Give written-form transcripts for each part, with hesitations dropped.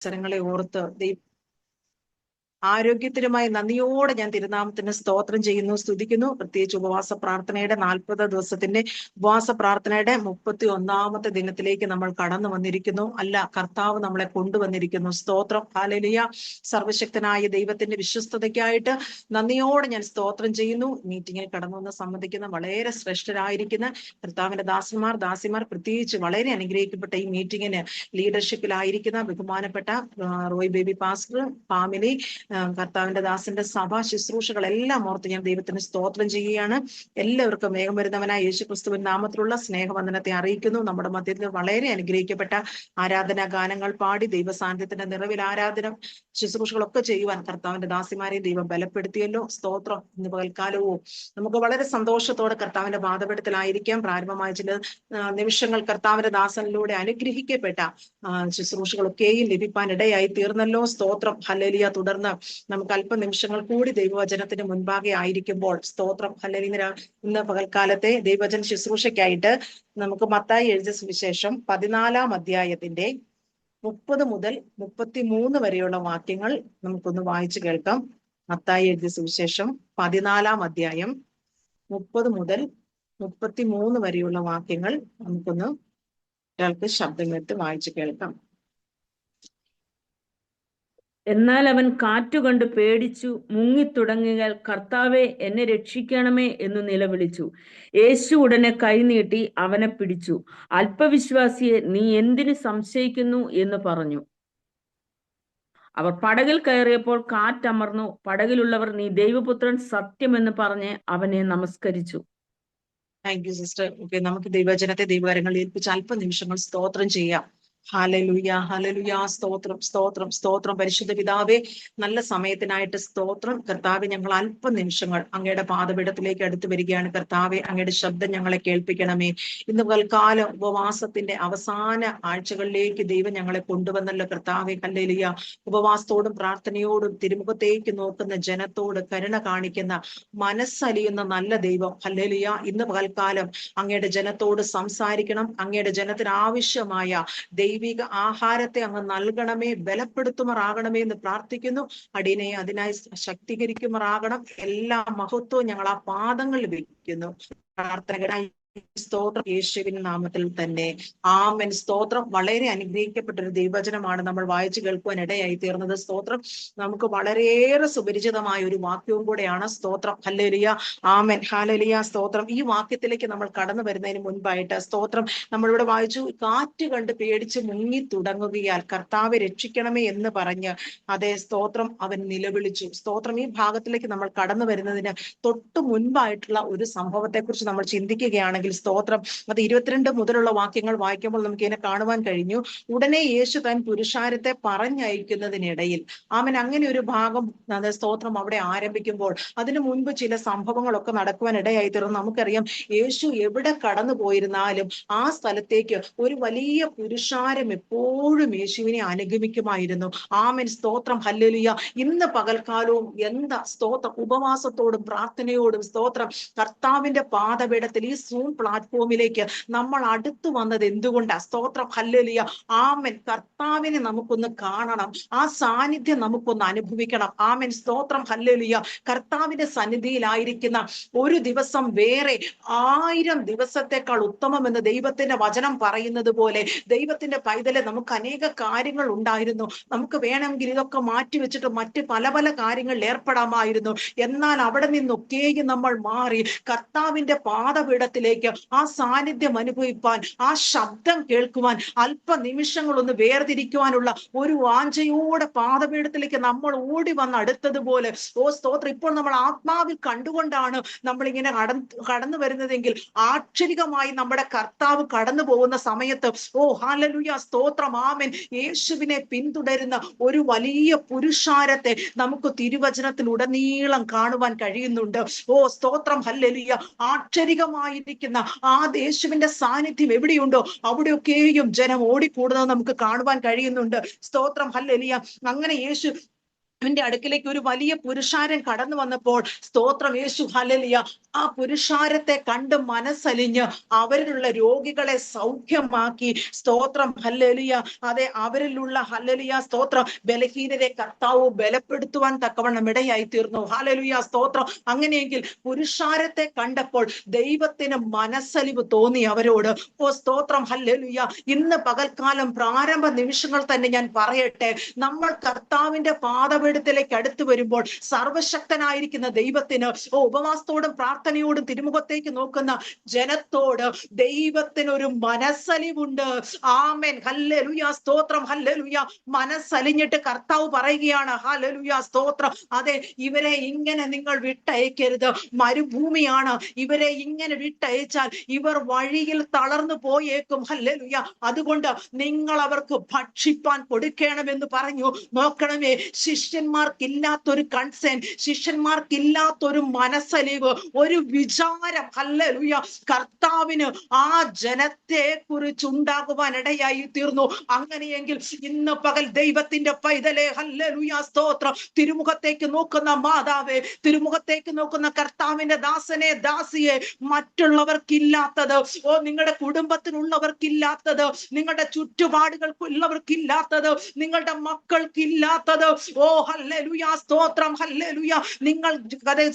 അവസരങ്ങളെ ഓർത്ത് ആരോഗ്യത്തിനുമായി നന്ദിയോടെ ഞാൻ തിരുനാമത്തിന് സ്തോത്രം ചെയ്യുന്നു, സ്തുതിക്കുന്നു. പ്രത്യേകിച്ച് ഉപവാസ പ്രാർത്ഥനയുടെ 40 ദിവസത്തിന്റെ ഉപവാസ പ്രാർത്ഥനയുടെ 31ാമത്തെ ദിനത്തിലേക്ക് നമ്മൾ കടന്നു വന്നിരിക്കുന്നു. അല്ല, കർത്താവ് നമ്മളെ കൊണ്ടുവന്നിരിക്കുന്നു. സ്തോത്രം, ഹല്ലേലൂയ. സർവശക്തനായ ദൈവത്തിന്റെ വിശ്വസ്തതയ്ക്കായിട്ട് നന്ദിയോടെ ഞാൻ സ്തോത്രം ചെയ്യുന്നു. മീറ്റിങ്ങിൽ കടന്നു വന്ന് സംബന്ധിക്കുന്ന വളരെ ശ്രേഷ്ഠരായിരിക്കുന്ന കർത്താവിന്റെ ദാസിമാർ പ്രത്യേകിച്ച് വളരെ അനുഗ്രഹിക്കപ്പെട്ട ഈ മീറ്റിങ്ങിന് ലീഡർഷിപ്പിലായിരിക്കുന്ന ബഹുമാനപ്പെട്ട റോയ് ബേബി പാസ്റ്റർ, ഫാമിലി, കർത്താവിന്റെ ദാസന്റെ സഭ ശുശ്രൂഷകളെല്ലാം ഓർത്ത് ഞാൻ ദൈവത്തിന് സ്തോത്രം ചെയ്യുകയാണ്. എല്ലാവർക്കും വേഗം വരുന്നവനായ യേശു ക്രിസ്തുവിൻ നാമത്തിലുള്ള സ്നേഹവന്ദനത്തെ അറിയിക്കുന്നു. നമ്മുടെ മധ്യത്തിൽ വളരെ അനുഗ്രഹിക്കപ്പെട്ട ആരാധനാ ഗാനങ്ങൾ പാടി ദൈവസാന്നിധ്യത്തിന്റെ നിറവിൽ ആരാധന ശുശ്രൂഷകളൊക്കെ ചെയ്യുവാൻ കർത്താവിന്റെ ദാസിമാരെ ദൈവം ബലപ്പെടുത്തിയല്ലോ. സ്തോത്രം. ഇന്ന് പകൽക്കാലവും നമുക്ക് വളരെ സന്തോഷത്തോടെ കർത്താവിന്റെ പാദപീഠത്തിലായിരിക്കാം. പ്രാരംഭമായ ചില നിമിഷങ്ങൾ കർത്താവിന്റെ ദാസനിലൂടെ അനുഗ്രഹിക്കപ്പെട്ട ശുശ്രൂഷകളൊക്കെയും ലഭിക്കാൻ ഇടയായി തീർന്നല്ലോ. സ്തോത്രം, ഹല്ലേലൂയ. തുടർന്ന് നമുക്ക് അല്പനിമിഷങ്ങൾ കൂടി ദൈവവചനത്തിന് മുൻപാകെ ആയിരിക്കുമ്പോൾ സ്തോത്രം, ഹല്ലേലൂയ. ഇന്ന് പകൽക്കാലത്തെ ദൈവവചന ശുശ്രൂഷയ്ക്കായിട്ട് നമുക്ക് മത്തായി എഴുതിയ സുവിശേഷം 14-ാം അധ്യായത്തിന്റെ 30 മുതൽ 33 വരെയുള്ള വാക്യങ്ങൾ നമുക്കൊന്ന് വായിച്ചു കേൾക്കാം. മത്തായി എഴുതിയ സുവിശേഷം 14-ാം അധ്യായം 30 മുതൽ 33 വരെയുള്ള വാക്യങ്ങൾ നമുക്കൊന്ന് ഒരാൾക്ക് ശബ്ദം കേട്ട് വായിച്ചു കേൾക്കാം. എന്നാൽ അവൻ കാറ്റുകണ്ട് പേടിച്ചു മുങ്ങിത്തുടങ്ങിയാൽ, കർത്താവെ, എന്നെ രക്ഷിക്കണമേ എന്ന് നിലവിളിച്ചു. യേശു ഉടനെ കൈനീട്ടി അവനെ പിടിച്ചു. അല്പവിശ്വാസിയെ, നീ എന്തിനു സംശയിക്കുന്നു എന്ന് പറഞ്ഞു. അവർ പടകിൽ കയറിയപ്പോൾ കാറ്റമർന്നു. പടകിലുള്ളവർ, നീ ദൈവപുത്രൻ സത്യമെന്ന് പറഞ്ഞ് അവനെ നമസ്കരിച്ചു. Thank you sister. ഓക്കെ, നമുക്ക് ദൈവവചനത്തെ ദൈവകാര്യങ്ങളിൽ ഏൽപ്പിച്ച് അല്പനിമിഷങ്ങൾ സ്തോത്രം ചെയ്യാം. Hallelujah, hallelujah. സ്തോത്രം, സ്തോത്രം, സ്തോത്രം. പരിശുദ്ധ പിതാവേ, നല്ല സമയത്തിനായിട്ട് സ്തോത്രം. കർത്താവെ, ഞങ്ങൾ അല്പനിമിഷങ്ങൾ അങ്ങയുടെ പാദപീഠത്തിലേക്ക് അടുത്ത് വരികയാണ്. കർത്താവെ, അങ്ങയുടെ ശബ്ദം ഞങ്ങളെ കേൾപ്പിക്കണമേ. ഇന്ന് പകൽക്കാലം ഉപവാസത്തിന്റെ അവസാന ആഴ്ചകളിലേക്ക് ദൈവം ഞങ്ങളെ കൊണ്ടുവന്നല്ലോ. കർത്താവെ, ഹല്ലേലൂയ. ഉപവാസത്തോടും പ്രാർത്ഥനയോടും തിരുമുഖത്തേക്ക് നോക്കുന്ന ജനത്തോട് കരുണ കാണിക്കുന്ന മനസ്സലിയുന്ന നല്ല ദൈവം, ഹല്ലേലൂയ. ഇന്ന് പകൽക്കാലം അങ്ങയുടെ ജനത്തോട് സംസാരിക്കണം. അങ്ങയുടെ ജനത്തിന് ആവശ്യമായ ദൈവിക ആഹാരത്തെ അങ്ങ് നൽകണമേ, ബലപ്പെടുത്തുമാറാകണമേ എന്ന് പ്രാർത്ഥിക്കുന്നു. അടിയനെ അതിനായി ശക്തീകരിക്കുമാറാകണം. എല്ലാ മഹത്വവും ഞങ്ങൾ ആ പാദങ്ങളിൽ വയ്ക്കുന്നു. പ്രാർത്ഥനകനായി സ്തോത്രം, യേശുവിന്റെ നാമത്തിൽ തന്നെ ആമേൻ. സ്തോത്രം. വളരെ അനുഗ്രഹിക്കപ്പെട്ട ഒരു ദൈവവചനമാണ് നമ്മൾ വായിച്ചു കേൾക്കുവാൻ ഇടയായി തീർന്നത്. സ്തോത്രം. നമുക്ക് വളരെയേറെ സുപരിചിതമായ ഒരു വാക്യവും കൂടെയാണ്. സ്തോത്രം, ഹല്ലേലൂയ, ആമേൻ, ഹല്ലേലൂയ. സ്തോത്രം. ഈ വാക്യത്തിലേക്ക് നമ്മൾ കടന്നു വരുന്നതിന് മുൻപായിട്ട് സ്തോത്രം, നമ്മളിവിടെ വായിച്ചു, കാറ്റ് കണ്ട് പേടിച്ച് മുങ്ങി തുടങ്ങുകയാൽ കർത്താവെ രക്ഷിക്കണമേ എന്ന് പറഞ്ഞ്, അതേ സ്തോത്രം, അവൻ നിലവിളിച്ചു. സ്തോത്രം. ഈ ഭാഗത്തിലേക്ക് നമ്മൾ കടന്നു വരുന്നതിന് തൊട്ട് മുൻപായിട്ടുള്ള ഒരു സംഭവത്തെ കുറിച്ച് നമ്മൾ ചിന്തിക്കുകയാണെങ്കിൽ സ്തോത്രം, അത് 22 മുതലുള്ള വാക്യങ്ങൾ വായിക്കുമ്പോൾ നമുക്ക് ഇതിനെ കാണുവാൻ കഴിഞ്ഞു. ഉടനെ യേശു താൻ പുരുഷാരത്തെ പറഞ്ഞയക്കുന്നതിനിടയിൽ, ആമൻ, അങ്ങനെ ഒരു ഭാഗം സ്തോത്രം അവിടെ ആരംഭിക്കുമ്പോൾ അതിനു മുൻപ് ചില സംഭവങ്ങളൊക്കെ നടക്കുവാൻ ഇടയായി തീർന്നു. നമുക്കറിയാം, യേശു എവിടെ കടന്നു പോയിരുന്നാലും ആ സ്ഥലത്തേക്ക് ഒരു വലിയ പുരുഷാരം എപ്പോഴും യേശുവിനെ അനുഗമിക്കുമായിരുന്നു. ആമൻ, സ്തോത്രം, ഹല്ലേലൂയ. ഇന്ന് പകൽക്കാലവും എന്താ സ്തോത്രം, ഉപവാസത്തോടും പ്രാർത്ഥനയോടും സ്തോത്രം, കർത്താവിന്റെ പാദപീഠത്തിൽ ഈ സൂം പ്ലാറ്റ്ഫോമിലേക്ക് നമ്മൾ അടുത്തു വന്നത് എന്തുകൊണ്ടാ? സ്തോത്രം, ഹല്ലേലൂയ. ആമൻ. കർത്താവിനെ നമുക്കൊന്ന് കാണണം, ആ സാന്നിധ്യം നമുക്കൊന്ന് അനുഭവിക്കണം. ആമൻ, സ്തോത്രം, ഹല്ലേലൂയ. കർത്താവിന്റെ സന്നിധിയിലായിരിക്കുന്ന ഒരു ദിവസം വേറെ 1000 ദിവസത്തെക്കാൾ ഉത്തമമെന്ന് ദൈവത്തിന്റെ വചനം പറയുന്നത് പോലെ, ദൈവത്തിന്റെ പൈതലെ, നമുക്ക് അനേക കാര്യങ്ങൾ ഉണ്ടായിരുന്നു. നമുക്ക് വേണമെങ്കിൽ ഇതൊക്കെ മാറ്റിവെച്ചിട്ട് മറ്റ് പല പല കാര്യങ്ങളിൽ ഏർപ്പെടാമായിരുന്നു. എന്നാൽ അവിടെ നിന്നൊക്കെയും നമ്മൾ മാറി കർത്താവിന്റെ പാദപീഠത്തിലേക്ക് ആ സാന്നിധ്യം അനുഭവിപ്പാൻ, ആ ശബ്ദം കേൾക്കുവാൻ, അല്പനിമിഷങ്ങളൊന്ന് വേർതിരിക്കുവാനുള്ള ഒരു വാഞ്ചയോടെ പാദപീഠത്തിലേക്ക് നമ്മൾ ഓടി വന്ന് അടുത്തതുപോലെ, ഓ സ്തോത്രം, ഇപ്പോൾ നമ്മൾ ആത്മാവിൽ കണ്ടുകൊണ്ടാണ് നമ്മൾ ഇങ്ങനെ കടന്നു വരുന്നതെങ്കിൽ, ആക്ഷരികമായി നമ്മുടെ കർത്താവ് കടന്നു പോകുന്ന സമയത്ത്, ഓ ഹല്ലേലൂയ, സ്തോത്രം, ആമേൻ, യേശുവിനെ പിന്തുടരുന്ന ഒരു വലിയ പുരുഷാരത്തെ നമുക്ക് തിരുവചനത്തിൽ ഉടനീളം കാണുവാൻ കഴിയുന്നുണ്ട്. ഓ സ്തോത്രം, ഹല്ലേലൂയ. ആക്ഷരികമായിരിക്കുന്ന ആ യേശുവിന്റെ സാന്നിധ്യം എവിടെയുണ്ടോ അവിടെയൊക്കെയും ജനം ഓടിക്കൂടുന്നത് നമുക്ക് കാണുവാൻ കഴിയുന്നുണ്ട്. സ്തോത്രം, ഹല്ലേലൂയ. അങ്ങനെ യേശു ന്റെ അടുക്കിലേക്ക് ഒരു വലിയ പുരുഷാരൻ കടന്നു വന്നപ്പോൾ സ്തോത്രം യേശു ഹല്ലേലൂയ ആ പുരുഷാരത്തെ കണ്ട് മനസ്സലിഞ്ഞ് അവരിലുള്ള രോഗികളെ സൗഖ്യമാക്കി. സ്തോത്രം ഹല്ലേലൂയ. അതെ, അവരിലുള്ള ഹല്ലേലൂയ സ്തോത്രം ബലഹീനരെ കർത്താവ് ബലപ്പെടുത്തുവാൻ തക്കവണ്ണം ഇടയായി തീർന്നു. ഹല്ലേലൂയ സ്തോത്രം. അങ്ങനെയെങ്കിൽ പുരുഷാരത്തെ കണ്ടപ്പോൾ ദൈവത്തിന് മനസ്സലിവ് തോന്നി അവരോട്. ഓ സ്തോത്രം ഹല്ലേലൂയ. ഇന്ന് പകൽക്കാലം പ്രാരംഭ നിമിഷങ്ങൾ തന്നെ ഞാൻ പറയട്ടെ, നമ്മൾ കർത്താവിന്റെ പാദപീഠത്തിലേക്ക് അടുത്തു വരുമ്പോൾ സർവശക്തനായിരിക്കുന്ന ദൈവത്തിന് ഉപവാസത്തോടും പ്രാർത്ഥനയോടും തിരുമുഖത്തേക്ക് നോക്കുന്ന ജനത്തോട് ദൈവത്തിന് ഒരു മനസ്സലിവുണ്ട്. ആമേൻ ഹല്ലേലൂയ സ്തോത്രം ഹല്ലേലൂയ. മനസ്സലിഞ്ഞിട്ട് കർത്താവ് പറയുകയാണ് ഹല്ലേലൂയ സ്തോത്രം. അതെ, ഇവരെ ഇങ്ങനെ നിങ്ങൾ വിട്ടയക്കരുത്. മരുഭൂമിയാണ്, ഇവരെ ഇങ്ങനെ വിട്ടയച്ചാൽ ഇവർ വഴിയിൽ തളർന്നു പോയേക്കും. ഹല്ലേലൂയ. അതുകൊണ്ട് നിങ്ങൾ അവർക്ക് ഭക്ഷിപ്പാൻ കൊടുക്കണമെന്ന് പറഞ്ഞു. നോക്കണമേ, ശിഷ്യന്മാർക്കില്ലാത്തൊരു കൺസേൺ, ശിഷ്യന്മാർക്കില്ലാത്തൊരു മനസ്സലിവ്, ഒരു വിചാരം ഹല്ലേലൂയ കർത്താവിന് ആ ജനത്തെ കുറിച്ച് ഉണ്ടാകുവാൻ ഇടയായി തീർന്നു. അങ്ങനെയെങ്കിൽ ഇന്ന് പകൽ ദൈവത്തിന്റെ പൈതലെ ഹല്ലേലൂയ സ്തോത്രം, തിരുമുഖത്തേക്ക് നോക്കുന്ന മാതാവേ, തിരുമുഖത്തേക്ക് നോക്കുന്ന കർത്താവിന്റെ ദാസനെ ദാസിയെ, മറ്റുള്ളവർക്കില്ലാത്തത്, ഓ നിങ്ങളുടെ കുടുംബത്തിനുള്ളവർക്കില്ലാത്തത്, നിങ്ങളുടെ ചുറ്റുപാടുകൾക്കുള്ളവർക്കില്ലാത്തത്, നിങ്ങളുടെ മക്കൾക്കില്ലാത്തത്, ഓ ഹല്ലേലൂയ സ്തോത്രം ഹല്ലേലൂയ, നിങ്ങൾ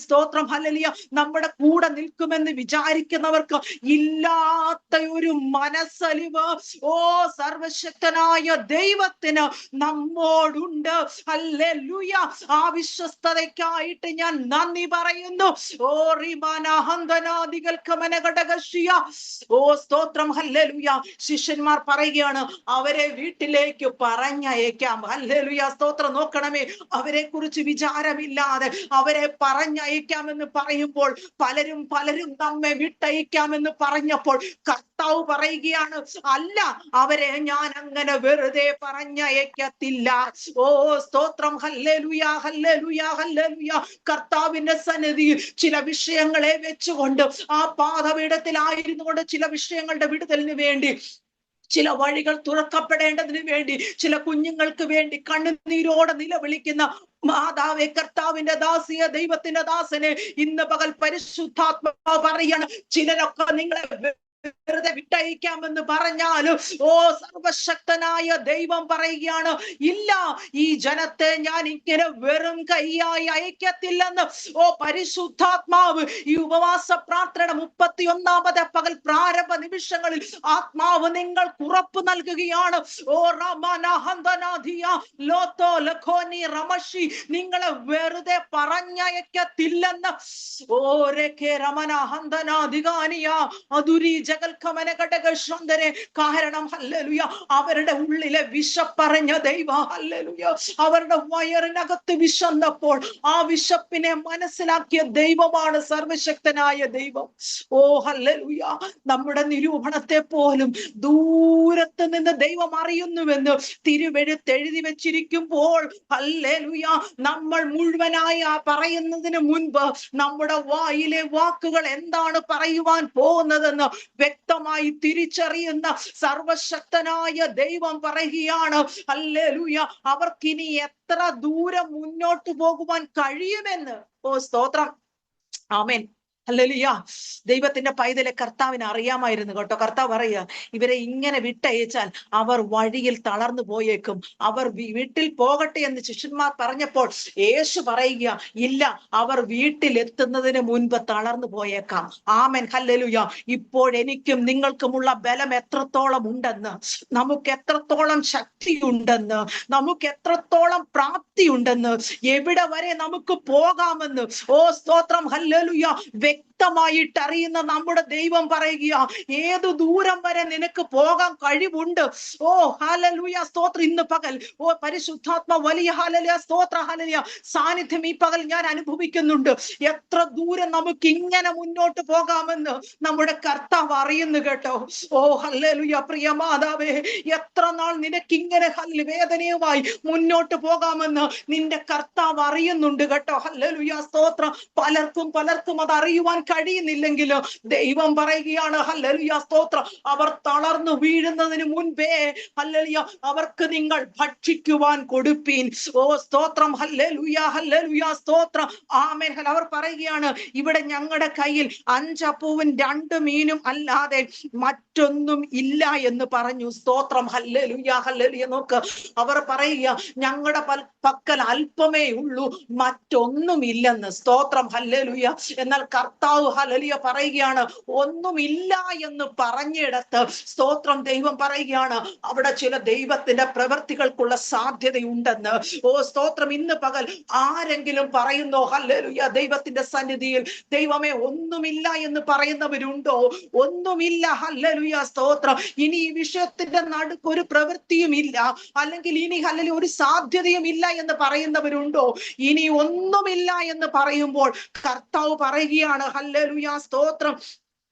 സ്തോത്രം ഹല്ലേലൂയ നമ്മുടെ കൂടെ നിൽക്കുമെന്ന് വിചാരിക്കുന്നവർക്ക് ഇല്ലാത്ത ഒരു മനസ്സലിവ് ഓ സർവശക്തനായ ദൈവത്തിന് നമ്മോടുണ്ട്. ഹല്ലേലൂയ. ആ വിശ്വസ്തതയ്ക്കായിട്ട് ഞാൻ നന്ദി പറയുന്നു. ഓ ഓ സ്തോത്രം ഹല്ലേലൂയ. ശിഷ്യന്മാർ പറയുകയാണ്, അവരെ വീട്ടിലേക്ക് പറഞ്ഞയക്കാം. ഹല്ലേലൂയ സ്തോത്രം. നോക്കണമേ, അവരെ കുറിച്ച് വിചാരമില്ലാതെ അവരെ പറഞ്ഞയക്കാമെന്ന് പറയുമ്പോൾ പലരും നമ്മെ വിട്ടയക്കാമെന്ന് പറഞ്ഞപ്പോൾ കർത്താവ് പറയുകയാണ്, അല്ല, അവരെ ഞാൻ അങ്ങനെ വെറുതെ പറഞ്ഞയക്കത്തില്ല. ഓ സ്തോത്രം ഹല്ലേലൂയ ഹല്ലേലൂയ ഹല്ലേലൂയ. കർത്താവിന്റെ സന്നിധിയിൽ ചില വിഷയങ്ങളെ വെച്ചുകൊണ്ട് ആ പാദപീഠത്തിലായിരുന്നു കൊണ്ട് ചില വിഷയങ്ങളുടെ വിടുതലിന് വേണ്ടി, ചില വഴികൾ തുറക്കപ്പെടേണ്ടതിന് വേണ്ടി, ചില കുഞ്ഞുങ്ങൾക്ക് വേണ്ടി കണ്ണുനീരോടെ നിലവിളിക്കുന്ന മാതാവേ, കർത്താവിന്റെ ദാസിയെ, ദൈവത്തിന്റെ ദാസനെ ഇന്ന് പകൽ പരിശുദ്ധാത്മാവ് പറയാണ്, ചിലരൊക്കെ നിങ്ങളെ വെറുതെ വിട്ടയക്കാമെന്ന് പറഞ്ഞാലും ഓ സർവശക്തനായ ദൈവം പറയുകയാണ്, ഇല്ല, ഈ ജനത്തെ ഞാൻ ഇങ്ങനെ വെറും കൈയായി അയക്കത്തില്ലെന്ന്. ഓ പരിശുദ്ധാത്മാവ് ഈ ഉപവാസ പ്രാർത്ഥന 31ാമത്തെ പകൽ പ്രാരംഭ നിമിഷങ്ങളിൽ ആത്മാവ് നിങ്ങൾക്ക് ഉറപ്പ് നൽകുകയാണ്. ഓ റമശി, നിങ്ങളെ വെറുതെ പറഞ്ഞയക്കത്തില്ലെന്ന്. കാരണം ഹല്ലേലൂയ അവരുടെ ഉള്ളിലെ വിശപ്പറിഞ്ഞ ദൈവം ഹല്ലേലൂയ അവരുടെ വയറിനകത്ത് വിശന്നപ്പോൾ ആ വിശപ്പിനെ മനസ്സിലാക്കിയ ദൈവമാണ് സർവശക്തനായ ദൈവം. ഓ ഹല്ലേലൂയ. നമ്മുടെ നിരൂപണത്തെ പോലും ദൂരത്ത് നിന്ന് ദൈവം അറിയുന്നുവെന്ന് തിരുവെഴുത്തെഴുതി വെച്ചിരിക്കുമ്പോൾ ഹല്ലേലൂയ നമ്മൾ മുഴുവനായി പറയുന്നതിന് മുൻപ് നമ്മുടെ വായിലെ വാക്കുകൾ എന്താണ് പറയുവാൻ പോകുന്നതെന്ന് വ്യക്തമായി തിരിച്ചറിയുന്ന സർവശക്തനായ ദൈവം പറയുകയാണ്, ഹല്ലേലൂയ, അവർക്കിനി എത്ര ദൂരം മുന്നോട്ട് പോകുവാൻ കഴിയുമെന്ന്. ഓ സ്തോത്രം. ആമേൻ. ഹല്ലേലൂയ. ദൈവത്തിന്റെ പൈതലെ കർത്താവിന് അറിയാമായിരുന്നു കേട്ടോ. കർത്താവ് പറയുക, ഇവരെ ഇങ്ങനെ വിട്ടയച്ചാൽ അവർ വഴിയിൽ തളർന്നു പോയേക്കും, അവർ വീട്ടിൽ പോകട്ടെ എന്ന് ശിഷ്യന്മാർ പറഞ്ഞപ്പോൾ യേശു പറയുക, ഇല്ല, അവർ വീട്ടിലെത്തുന്നതിന് മുൻപ് തളർന്നു പോയേക്കാം. ആമേൻ. ഹല്ലേലൂയ. ഇപ്പോഴെനിക്കും നിങ്ങൾക്കുമുള്ള ബലം എത്രത്തോളം ഉണ്ടെന്ന്, നമുക്ക് എത്രത്തോളം ശക്തിയുണ്ടെന്ന്, നമുക്ക് എത്രത്തോളം പ്രാപ്തിയുണ്ടെന്ന്, എവിടെ വരെ നമുക്ക് പോകാമെന്ന് ഓ സ്തോത്രം ഹല്ലേലൂയ വ്യക്തമായിട്ട് അറിയുന്ന നമ്മുടെ ദൈവം പറയുക, ഏതു ദൂരം വരെ നിനക്ക് പോകാൻ കഴിവുണ്ട്. ഓ ഹല്ലേലൂയ സ്തോത്രം. ഇന്ന് പകൽ ഓ പരിശുദ്ധാത്മ വലിയ ഹല്ലേലൂയ സ്തോത്ര ഹല്ലേലൂയ സാന്നിധ്യം ഈ പകൽ ഞാൻ അനുഭവിക്കുന്നുണ്ട്. എത്ര ദൂരം നമുക്ക് ഇങ്ങനെ മുന്നോട്ട് പോകാമെന്ന് നമ്മുടെ കർത്താവ് അറിയുന്നു കേട്ടോ. ഓ ഹല്ലേലൂയ. പ്രിയ മാതാവേ, എത്ര നാൾ നിനക്ക് ഇങ്ങനെ വേദനയുമായി മുന്നോട്ട് പോകാമെന്ന് നിന്റെ കർത്താവ് അറിയുന്നുണ്ട് കേട്ടോ. ഹല്ലേലൂയ സ്തോത്രം. പലർക്കും അത് അറിയുവാൻ കഴിയുന്നില്ലെങ്കിലും ദൈവം പറയുകയാണ് ഹല്ലേലൂയ സ്തോത്രം, അവർ തളർന്നു വീഴുന്നതിന് മുൻപേ ഹല്ലേലൂയ അവർക്ക് നിങ്ങൾ ഭക്ഷിക്കുവാൻ കൊടുപ്പീൻ. ഓ സ്തോത്രം, ഹല്ലേലൂയ ഹല്ലേലൂയ സ്തോത്രം, ആമേൻ. അവർ പറയുകയാണ്, ഇവിടെ ഞങ്ങളുടെ കയ്യിൽ 5 അപ്പവും 2 മീനും അല്ലാതെ മറ്റൊന്നും ഇല്ല എന്ന് പറഞ്ഞു. സ്തോത്രം, ഹല്ലേലൂയ ഹല്ലേലൂയ. നോക്ക്, അവർ പറയുക, ഞങ്ങളുടെ പക്കൽ അല്പമേ ഉള്ളൂ, മറ്റൊന്നുമില്ലെന്ന്. സ്തോത്രം, ഹല്ലേലൂയ. എന്നാൽ കർത്താവ് ഹല്ലേലൂയ പറയുകയാണ്, ഒന്നുമില്ല എന്ന് പറഞ്ഞിടത്ത് സ്തോത്രം ദൈവം പറയുകയാണ് അവിടെ ചില ദൈവത്തിന്റെ പ്രവൃത്തികൾക്കുള്ള സാധ്യതയുണ്ടെന്ന്. ഓ സ്തോത്രം, ഇന്ന് പകൽ ആരെങ്കിലും പറയുന്നോ ഹല്ലേലൂയ ദൈവത്തിന്റെ സന്നിധിയിൽ, ദൈവമേ ഒന്നുമില്ല എന്ന് പറയുന്നവരുണ്ടോ? ഒന്നുമില്ല, ഹല്ലേലൂയ സ്തോത്രം. ഇനി ഈ വിഷയത്തിന്റെ നടുക്ക് ഒരു പ്രവൃത്തിയും ഇല്ല, അല്ലെങ്കിൽ ഇനി ഹല്ലേലൂയ ഒരു സാധ്യതയും ഇല്ല എന്ന് പറയുന്നവരുണ്ടോ? ഇനി ഒന്നുമില്ല എന്ന് പറയുമ്പോൾ കർത്താവ് പറയുകയാണ് ഹല്ലേലൂയ സ്തോത്രം,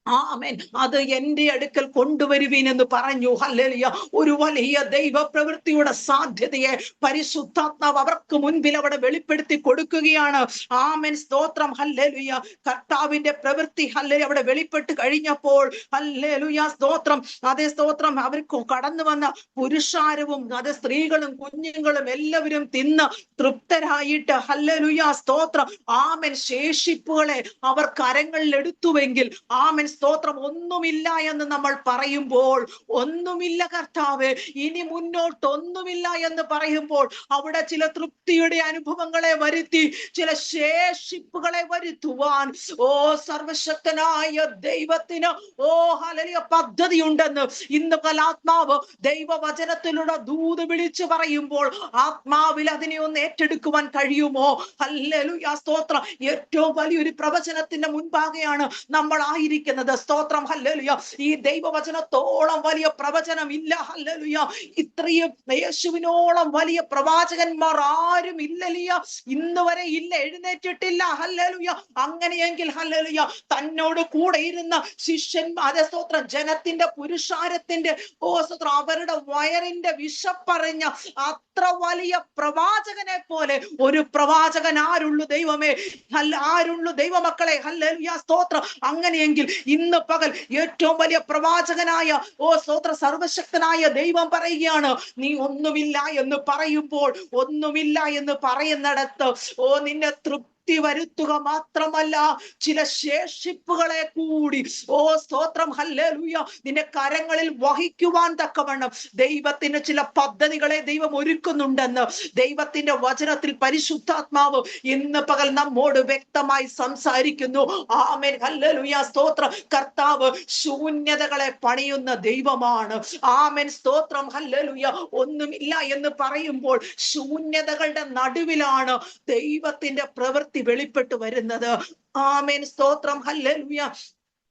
ആമേൻ, അത് എന്റെ അടുക്കൽ കൊണ്ടുവരുവീൻ എന്ന് പറഞ്ഞു. ഹല്ലേലൂയ. ഒരു വലിയ ദൈവ പ്രവൃത്തിയുടെ സാധ്യതയെ പരിശുദ്ധാത്മാവ് അവർക്ക് മുൻപിൽ അവിടെ വെളിപ്പെടുത്തി കൊടുക്കുകയാണ്. ആമേൻ സ്തോത്രം, ഹല്ലേലൂയ. കർത്താവിന്റെ പ്രവൃത്തി ഹല്ലേലൂയ അവിടെ വെളിപ്പെട്ട് കഴിഞ്ഞപ്പോൾ ഹല്ലേലൂയ സ്തോത്രം, അതേ സ്തോത്രം, അവർക്ക് കടന്നു വന്ന പുരുഷാരവും അത് സ്ത്രീകളും കുഞ്ഞുങ്ങളും എല്ലാവരും തിന്ന് തൃപ്തരായിട്ട് ഹല്ലേലൂയ സ്തോത്രം, ആമേൻ, ശേഷിപ്പുകളെ അവർ കരങ്ങളിൽ എടുത്തുവെങ്കിൽ ആമേൻ സ്തോത്രം, ഒന്നുമില്ല എന്ന് നമ്മൾ പറയുമ്പോൾ, ഒന്നുമില്ല കർത്താവ്, ഇനി മുന്നോട്ടൊന്നുമില്ല എന്ന് പറയുമ്പോൾ അവിടെ ചില തൃപ്തിയുടെ അനുഭവങ്ങളെ വരുത്തി, ചില ശേഷിപ്പുകളെ വരുത്തുവാൻ ഓ സർവശക്തനായ ദൈവത്തിന് ഓ ഹല്ലേലൂയ പദ്ധതിയുണ്ടെന്ന് ഇന്ന് ആത്മാവ് ദൈവവചനത്തിലൂടെ ദൂത് വിളിച്ചു പറയുമ്പോൾ ആത്മാവിൽ അതിനെ ഒന്ന് ഏറ്റെടുക്കുവാൻ കഴിയുമോ? ഹല്ലേലൂയ സ്തോത്രം. ഏറ്റവും വലിയൊരു പ്രവചനത്തിന്റെ മുൻപാകെയാണ് നമ്മൾ ആയിരിക്കുന്നത്. സ്തോത്രം, ഹല്ലേലൂയ. ഈ ദൈവവചനത്തോളം വലിയ പ്രവചനം ഇല്ല. ഹല്ലേലൂയ. ഇത്രയും യേശുവിനോളം വലിയ പ്രവാചകന്മാർ ആരും ഇല്ലലിയ, ഇന്ന് വരെ ഇല്ല, എഴുന്നേറ്റിട്ടില്ല. ഹല്ലേലൂയ. അങ്ങനെയെങ്കിൽ ഹല്ലേലൂയ തന്നോട് കൂടെ ഇരുന്ന ശിഷ്യന്മാർ സ്തോത്രം ജനത്തിന്റെ പുരുഷാരത്തിന്റെ ഓ സ്തോത്രം അവരുടെ വയറിന്റെ വിശപ്പറിഞ്ഞ അത്ര വലിയ പ്രവാചകനെ പോലെ ഒരു പ്രവാചകൻ ആരുള്ളൂ ദൈവമേ? ആരുള്ളൂ ദൈവമക്കളെ? ഹല്ലേലൂയ സ്തോത്രം. അങ്ങനെയെങ്കിൽ ഇന്ന് പകൽ ഏറ്റവും വലിയ പ്രവാചകനായ ഓ സ്തോത്ര സർവശക്തനായ ദൈവം പറയുകയാണ്, നീ ഒന്നുമില്ല എന്ന് പറയുമ്പോൾ, ഒന്നുമില്ല എന്ന് പറയുന്നിടത്ത് ഓ നിന്നെ വരുത്തുക മാത്രമല്ല, ചില ശേഷിപ്പുകളെ കൂടി ഓ സ്തോത്രം ഹല്ലേലൂയ നിന്റെ കരങ്ങളിൽ വഹിക്കുവാൻ തക്കവണ്ണം ദൈവത്തിന് ചില പദ്ധതികളെ ദൈവം ഒരുക്കുന്നുണ്ടെന്ന് ദൈവത്തിന്റെ വചനത്തിൽ പരിശുദ്ധാത്മാവ് ഇന്ന് പകൽ നമ്മോട് വ്യക്തമായി സംസാരിക്കുന്നു. ആമേൻ, ഹല്ലേലൂയ സ്തോത്രം. കർത്താവ് ശൂന്യതകളെ പണിയുന്ന ദൈവമാണ്. ആമേൻ സ്തോത്രം, ഹല്ലേലൂയ. ഒന്നുമില്ല എന്ന് പറയുമ്പോൾ ശൂന്യതകളുടെ നടുവിലാണ് ദൈവത്തിന്റെ പ്രവൃത്തി വെളിപ്പെട്ടു വരുന്നത്. ആമേൻ സ്തോത്രം, ഹല്ലേലൂയ.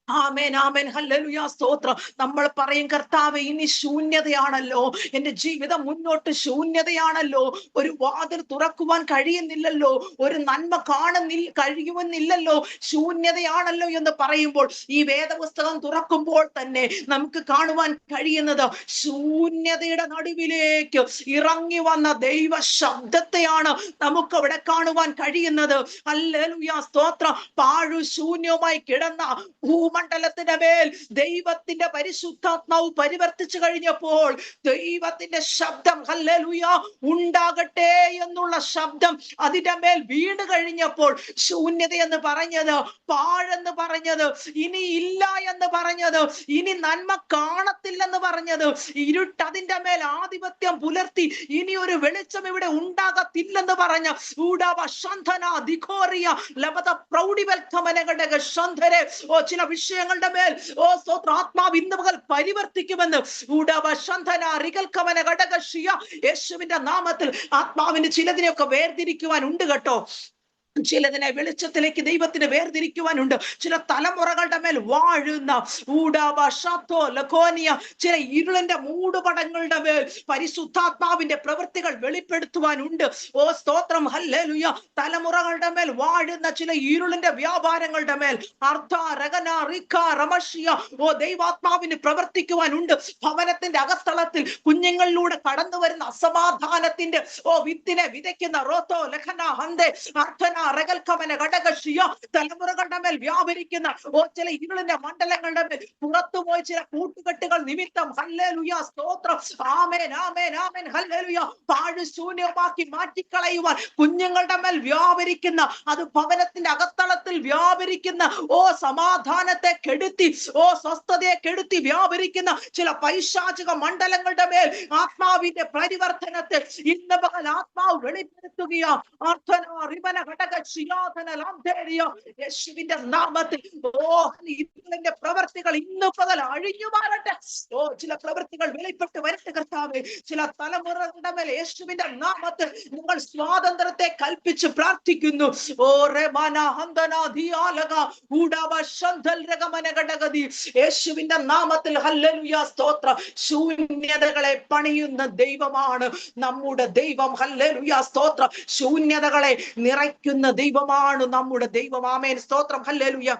ആമേൻ ആമേൻ ഹല്ലേലൂയ സ്തോത്രം. നമ്മൾ പറയും, കർത്താവേ ഇനി ശൂന്യതയാണല്ലോ, എന്റെ ജീവിതം മുന്നോട്ട് ശൂന്യതയാണല്ലോ, ഒരു വാതിൽ തുറക്കുവാൻ കഴിയുന്നില്ലല്ലോ, ഒരു നന്മ കഴിയുമെന്നില്ലല്ലോ, ശൂന്യതയാണല്ലോ എന്ന് പറയുമ്പോൾ ഈ വേദപുസ്തകം തുറക്കുമ്പോൾ തന്നെ നമുക്ക് കാണുവാൻ കഴിയുന്നത് ശൂന്യതയുടെ നടുവിലേക്ക് ഇറങ്ങി വന്ന ദൈവ ശബ്ദത്തെയാണ് നമുക്ക് അവിടെ കാണുവാൻ കഴിയുന്നത്. ഹല്ലേലൂയ സ്തോത്രം. പാഴു ശൂന്യവുമായി കിടന്ന മണ്ഡലത്തിന്റെ മേൽ ദൈവത്തിന്റെ പരിശുദ്ധാത്മാവ് പരിവർത്തിച്ചു കഴിഞ്ഞപ്പോൾ ദൈവത്തിന്റെ ശബ്ദം ഹല്ലേലൂയ ഉണ്ടാകട്ടെ എന്നുള്ള ശബ്ദം അതിന്റെ മേൽ വീണ് കഴിഞ്ഞപ്പോൾ ശൂന്യത എന്ന് പറഞ്ഞത്, പാഴെന്ന് പറഞ്ഞത്, ഇനി ഇല്ല എന്ന് പറഞ്ഞത്, ഇനി നന്മ കാണത്തില്ലെന്ന് പറഞ്ഞത്, ഇരുട്ട് അതിന്റെ മേൽ ആധിപത്യം പുലർത്തി ഇനി ഒരു വെളിച്ചം ഇവിടെ ഉണ്ടാകത്തില്ലെന്ന് പറഞ്ഞ ചില വിഷയങ്ങളുടെ മേൽ ഓ സ്തോത്ര ആത്മാവ് ഇന്ന് പകൽ പരിവർത്തിക്കുമെന്ന് യേശുവിന്റെ നാമത്തിൽ ആത്മാവിന് ചിലതിനെയൊക്കെ വേർതിരിക്കുവാൻ ഉണ്ട് കേട്ടോ. ചിലതിനെ വെളിച്ചത്തിലേക്ക് ദൈവത്തിന് വേർതിരിക്കുവാനുണ്ട്. ചില തലമുറകളുടെ മേൽ വാഴുന്ന ചില ഇരുളിന്റെ മൂടുപടങ്ങളുടെ മേൽ പരിശുദ്ധാത്മാവിന്റെ പ്രവൃത്തികൾ വെളിപ്പെടുത്തുവാനുണ്ട്. ഓ സ്തോത്രം ഹല്ലേലൂയ. തലമുറകളുടെ മേൽ വാഴുന്ന ചില ഇരുളിന്റെ വ്യാപാരങ്ങളുടെ മേൽ ഓ ദൈവാത്മാവിന് പ്രവർത്തിക്കുവാനുണ്ട്. ഭവനത്തിന്റെ അകത്തളത്തിൽ കുഞ്ഞുങ്ങളിലൂടെ കടന്നു വരുന്ന അസമാധാനത്തിന്റെ ഓ വിത്തിനെ വിതയ്ക്കുന്ന റോത്തോ ലഖന ഹന്തേ അർത്ഥന തലമുറകളുടെ മേൽ വ്യാപരിക്കുന്ന ചില ഇരുളിന്റെ മണ്ഡലങ്ങളുടെ മേൽ പുറത്തുപോയി ചില കൂട്ടുകെട്ടുകൾ നിമിത്തം ഹല്ലേലൂയ സ്തോത്രം, ആമേൻ ആമേൻ ആമേൻ ഹല്ലേലൂയ, പാഴ് ശൂന്യമാക്കി മാറ്റിക്കളയുവാൻ കുഞ്ഞുങ്ങളുടെ മേൽ വ്യാപരിക്കുന്ന, അത് ഭവനത്തിന്റെ അകത്തളത്തിൽ വ്യാപരിക്കുന്ന സമാധാനത്തെ കെടുത്തി സ്വസ്ഥതയെ കെടുത്തി വ്യാപരിക്കുന്ന ചില പൈശാചിക മണ്ഡലങ്ങളുടെ മേൽ ആത്മാവിന്റെ പരിവർത്തനത്തെ ഇന്ന് പകൽ ആത്മാവ് വെളിപ്പെടുത്തുകയോ യേശുവിന്റെ നാമത്തിൽ ഇതിന്റെ പ്രവർത്തികൾ ഇന്ന് പകൽ അഴിഞ്ഞു മാറട്ടെ. ചില പ്രവൃത്തികൾ വെളിപ്പെട്ട് വരട്ടെ കർത്താവേ. ചില തലമുറകളുടെ മേൽ യേശുവിന്റെ നാമത്തിൽ നിങ്ങൾ സ്വാതന്ത്ര്യത്തെ കൽപ്പിച്ച് പ്രാർത്ഥിക്കുന്നു. യേശുവിന്റെ നാമത്തിൽ ഹല്ലേലൂയ സ്തോത്രം. ശൂന്യതകളെ പണിയുന്ന ദൈവമാണ് നമ്മുടെ ദൈവം. ഹല്ലേലൂയ സ്തോത്രം. ശൂന്യതകളെ നിറയ്ക്കുന്ന ദൈവമാണ് നമ്മുടെ ദൈവം. ആമേൻ സ്തോത്രം. ഹല്ലേലൂയ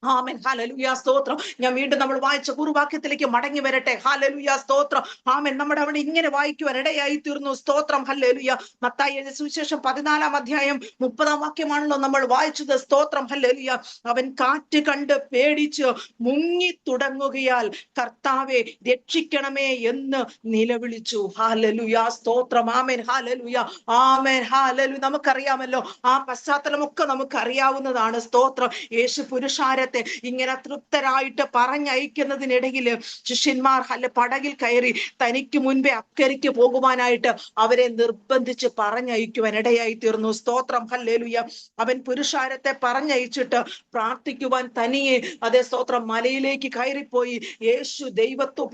ആമേൻ ഹല്ലേലൂയ സ്തോത്രം. ഞാൻ വീണ്ടും നമ്മൾ വായിച്ച കുറുവാക്യത്തിലേക്ക് മടങ്ങി വരട്ടെ. ഹല്ലേലൂയ സ്തോത്രം. ആമേൻ. നമ്മുടെ അവിടെ ഇങ്ങനെ വായിക്കുവാൻ ഇടയായി തീർന്നു. സ്തോത്രം. ഹല്ലേലൂയ. മത്തായി സുവിശേഷം 14-ാം അധ്യായം 30-ാം വാക്യമാണല്ലോ നമ്മൾ വായിച്ചത്. സ്തോത്രം. ഹല്ലേലൂയ. അവൻ കാറ്റ് കണ്ട് പേടിച്ച് മുങ്ങി തുടങ്ങുകയാൽ കർത്താവെ രക്ഷിക്കണമേ എന്ന് നിലവിളിച്ചു. ഹല്ലേലൂയ സ്തോത്രം. Amen hallelujah amen hallelujah. നമുക്കറിയാമല്ലോ ആ പശ്ചാത്തലമൊക്കെ നമുക്കറിയാവുന്നതാണ്. സ്തോത്രം. യേശു പുരുഷാരത്തെ ഇങ്ങനെ തൃപ്തരായിട്ട് പറഞ്ഞയക്കുന്നതിനിടയിൽ ശിഷ്യന്മാർ പടകിൽ കയറി തനിക്ക് മുൻപേ അക്കരയ്ക്ക് പോകുവാനായിട്ട് അവരെ നിർബന്ധിച്ച് പറഞ്ഞയക്കുവാൻ ഇടയായി തീർന്നു. സ്തോത്രം. ഹല്ലേലൂയ. അവൻ പുരുഷാരത്തെ പറഞ്ഞയച്ചിട്ട് പ്രാർത്ഥിക്കുവാൻ തനിയെ അതേ സ്തോത്രം മലയിലേക്ക് കയറിപ്പോയി. യേശു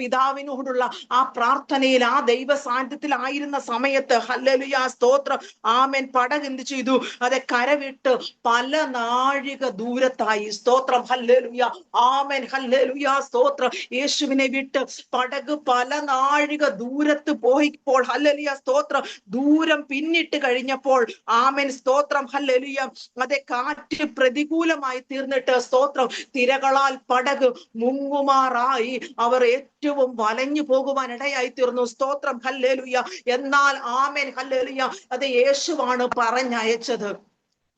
പിതാവിനോടുള്ള ആ പ്രാർത്ഥനയിൽ ആ ദൈവ സാന്നിധ്യത്തിലായിരുന്ന സമയത്ത് ഹല്ലേലൂയ സ്തോത്രം ആമേൻ പടക് എന്ത് ചെയ്തു? അതെ കരവിട്ട് പല നാഴിക ദൂരത്തായി. സ്തോത്രം. ഹല്ലേലൂയ ആമേൻ ഹല്ലേലൂയ സ്തോത്രം. യേശുവിനെ വിട്ട് പടക് പല നാഴിക ദൂരത്ത് പോയിപ്പോൾ ഹല്ലേലൂയ സ്തോത്രം ദൂരം പിന്നിട്ട് കഴിഞ്ഞപ്പോൾ ആമേൻ സ്തോത്രം ഹല്ലേലൂയ അതെ കാറ്റ് പ്രതികൂലമായി തീർന്നിട്ട് സ്തോത്രം തിരകളാൽ പടക് മുങ്ങുമാറായി അവർ ഏറ്റവും വലഞ്ഞു പോകുവാൻ ഇടയായി തീർന്നു. സ്തോത്രം ഹല്ലേലൂയ. എന്നാൽ ആമേൻ ഹല്ലേലൂയ അത് യേശുവാണ് പറഞ്ഞയച്ചത്.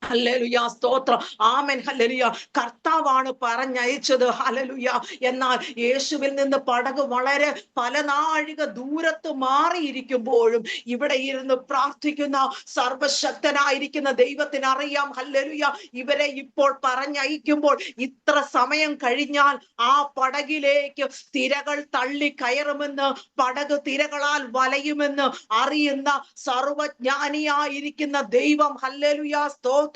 ഹല്ലേലൂയ സ്തോത്രം ആമേൻ ഹല്ലേലൂയ. കർത്താവാണ് പറഞ്ഞയച്ചത്. ഹല്ലേലൂയ. എന്നാൽ യേശുവിൽ നിന്ന് പടക് വളരെ പല നാഴിക ദൂരത്ത് മാറിയിരിക്കുമ്പോഴും ഇവിടെ ഇരുന്ന് പ്രാർത്ഥിക്കുന്ന സർവശക്തനായിരിക്കുന്ന ദൈവത്തിന് അറിയാം. ഹല്ലേലൂയ. ഇവരെ ഇപ്പോൾ പറഞ്ഞയക്കുമ്പോൾ ഇത്ര സമയം കഴിഞ്ഞാൽ ആ പടകിലേക്ക് തിരകൾ തള്ളി കയറുമെന്ന്, പടക് തിരകളാൽ വലയുമെന്ന് അറിയുന്ന സർവജ്ഞാനിയായിരിക്കുന്ന ദൈവം. ഹല്ലേലൂയ സ്തോത്രം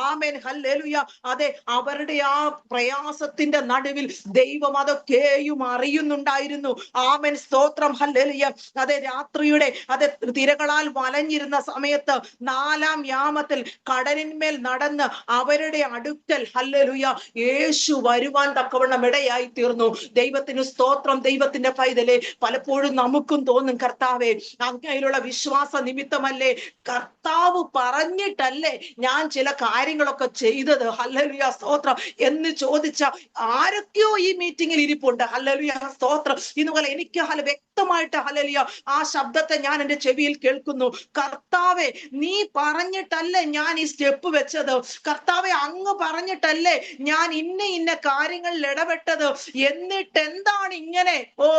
ആമേൻ ഹല്ലേലൂയ. അതെ അവരുടെ ആ പ്രയാസത്തിന്റെ നടുവിൽ ദൈവം അതൊക്കെയും അറിയുന്നുണ്ടായിരുന്നു. ആമേൻ സ്തോത്രം ഹല്ലേലൂയ. അതെ രാത്രിയുടെ അതെ തിരകളാൽ വലഞ്ഞിരുന്ന സമയത്ത് 4-ാം യാമത്തിൽ കടലിന്മേൽ നടന്ന് അവരുടെ അടുക്കൽ ഹല്ലേലൂയ യേശു വരുവാൻ തക്കവണ്ണം ഇടയായി തീർന്നു. ദൈവത്തിന് സ്തോത്രം. ദൈവത്തിന്റെ പൈതലേ, പലപ്പോഴും നമുക്കും തോന്നും കർത്താവേ അങ്ങയിലുള്ള വിശ്വാസ നിമിത്തമല്ലേ, കർത്താവ് പറഞ്ഞിട്ടല്ലേ ഞാൻ ചില കാര്യങ്ങളൊക്കെ ചെയ്തത് ഹല്ലേലൂയ സ്തോത്രം എന്ന് ചോദിച്ച ആരൊക്കെയോ ഈ മീറ്റിംഗിൽ ഇരിപ്പുണ്ട്. ഹല്ലേലൂയ സ്തോത്രം. ഇന്നുപോലെ എനിക്ക് വ്യക്തമായിട്ട് ഹല്ലേലൂയ ആ ശബ്ദത്തെ ഞാൻ എൻ്റെ ചെവിയിൽ കേൾക്കുന്നു. കർത്താവെ നീ പറഞ്ഞിട്ടല്ലേ ഞാൻ ഈ സ്റ്റെപ്പ് വെച്ചത്, കർത്താവെ അങ്ങ് പറഞ്ഞിട്ടല്ലേ ഞാൻ ഇന്ന കാര്യങ്ങളിൽ ഇടപെട്ടത്, എന്നിട്ട് എന്താണ് ഇങ്ങനെ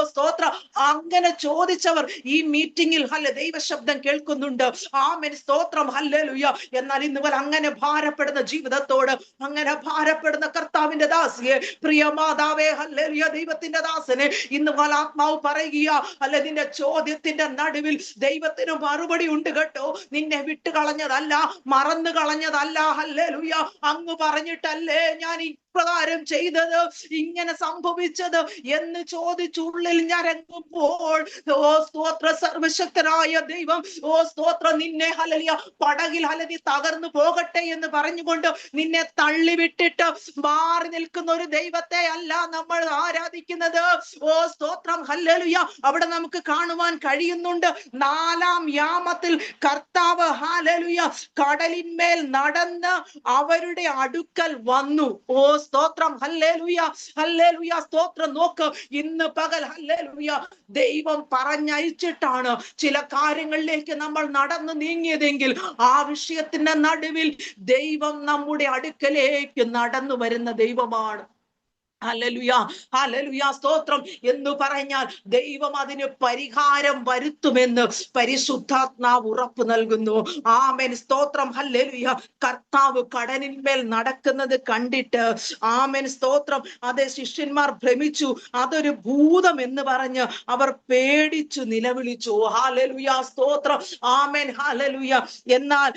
സ്തോത്രം അങ്ങനെ ചോദിച്ചവർ ഈ മീറ്റിംഗിൽ ദൈവശബ്ദം കേൾക്കുന്നുണ്ട്. ആമേൻ സ്തോത്രം ഹല്ലേലൂയ. എന്നാൽ ഇന്നുപോലെ അങ്ങനെ ഭാരപ്പെടുന്ന ജീവിതത്തോട്, അങ്ങനെ ഭാരപ്പെടുന്ന കർത്താവിന്റെ ദാസിയെ, പ്രിയ മാതാവേ ഹല്ലേലൂയ ദൈവത്തിന്റെ ദാസനെ ഇന്ന് ആത്മാവ് പറയുക നിന്റെ ചോദ്യത്തിന്റെ നടുവിൽ ദൈവത്തിന് മറുപടി ഉണ്ട് കേട്ടോ. നിന്നെ വിട്ടുകളഞ്ഞതല്ല, മറന്നു കളഞ്ഞതല്ല. ഹല്ലേലൂയ അങ്ങ് പറഞ്ഞിട്ടല്ലേ ഞാൻ പ്രകാരം ചെയ്തത്, ഇങ്ങനെ സംഭവിച്ചത് എന്ന് ചോദിച്ചുള്ളിൽ ഞരങ്ങുമ്പോൾ സ്തോത്ര സർവശക്തനായ ദൈവം സ്തോത്രം നിന്നെ ഹല്ലേലൂയ പടകിൽ ഹല്ലേലൂയ തകർന്നു പോകട്ടെ എന്ന് പറഞ്ഞുകൊണ്ട് നിന്നെ തള്ളിവിട്ടിട്ട് മാറി നിൽക്കുന്ന ഒരു ദൈവത്തെ അല്ല നമ്മൾ ആരാധിക്കുന്നത്. സ്തോത്രം ഹല്ലേലൂയ. അവിടെ നമുക്ക് കാണുവാൻ കഴിയുന്നുണ്ട് 4-ാം യാമത്തിൽ കർത്താവ് ഹല്ലേലൂയ കടലിന്മേൽ നടന്ന് അവരുടെ അടുക്കൽ വന്നു. സ്തോത്രം. ഹല്ലേലൂയ, ഹല്ലേലൂയ, സ്തോത്രം. നോക്ക്, ഇന്ന് പകൽ ഹല്ലേലൂയ ദൈവം പറഞ്ഞയച്ചിട്ടാണ് ചില കാര്യങ്ങളിലേക്ക് നമ്മൾ നടന്നു നീങ്ങിയതെങ്കിൽ ആ വിഷയത്തിന്റെ നടുവിൽ ദൈവം നമ്മുടെ അടുക്കലേക്ക് നടന്നു വരുന്ന ദൈവമാണ്. ഹല്ലേലൂയ, ഹല്ലേലൂയ, സ്തോത്രം. എന്ന് പറഞ്ഞാൽ ദൈവം അതിന് പരിഹാരം വരുത്തുമെന്ന് പരിശുദ്ധാത്മാവ് ഉറപ്പ് നൽകുന്നു. ആമേൻ, സ്തോത്രം. ഹല്ലേലൂയ. കർത്താവ് കടലിന്മേൽ നടക്കുന്നത് കണ്ടിട്ട് ആമേൻ, സ്തോത്രം, അതേ ശിഷ്യന്മാർ ഭ്രമിച്ചു. അതൊരു ഭൂതം എന്ന് പറഞ്ഞ് അവർ പേടിച്ചു നിലവിളിച്ചു. ഹല്ലേലൂയ, സ്തോത്രം. ആമേൻ, ഹല്ലേലൂയ. എന്നാൽ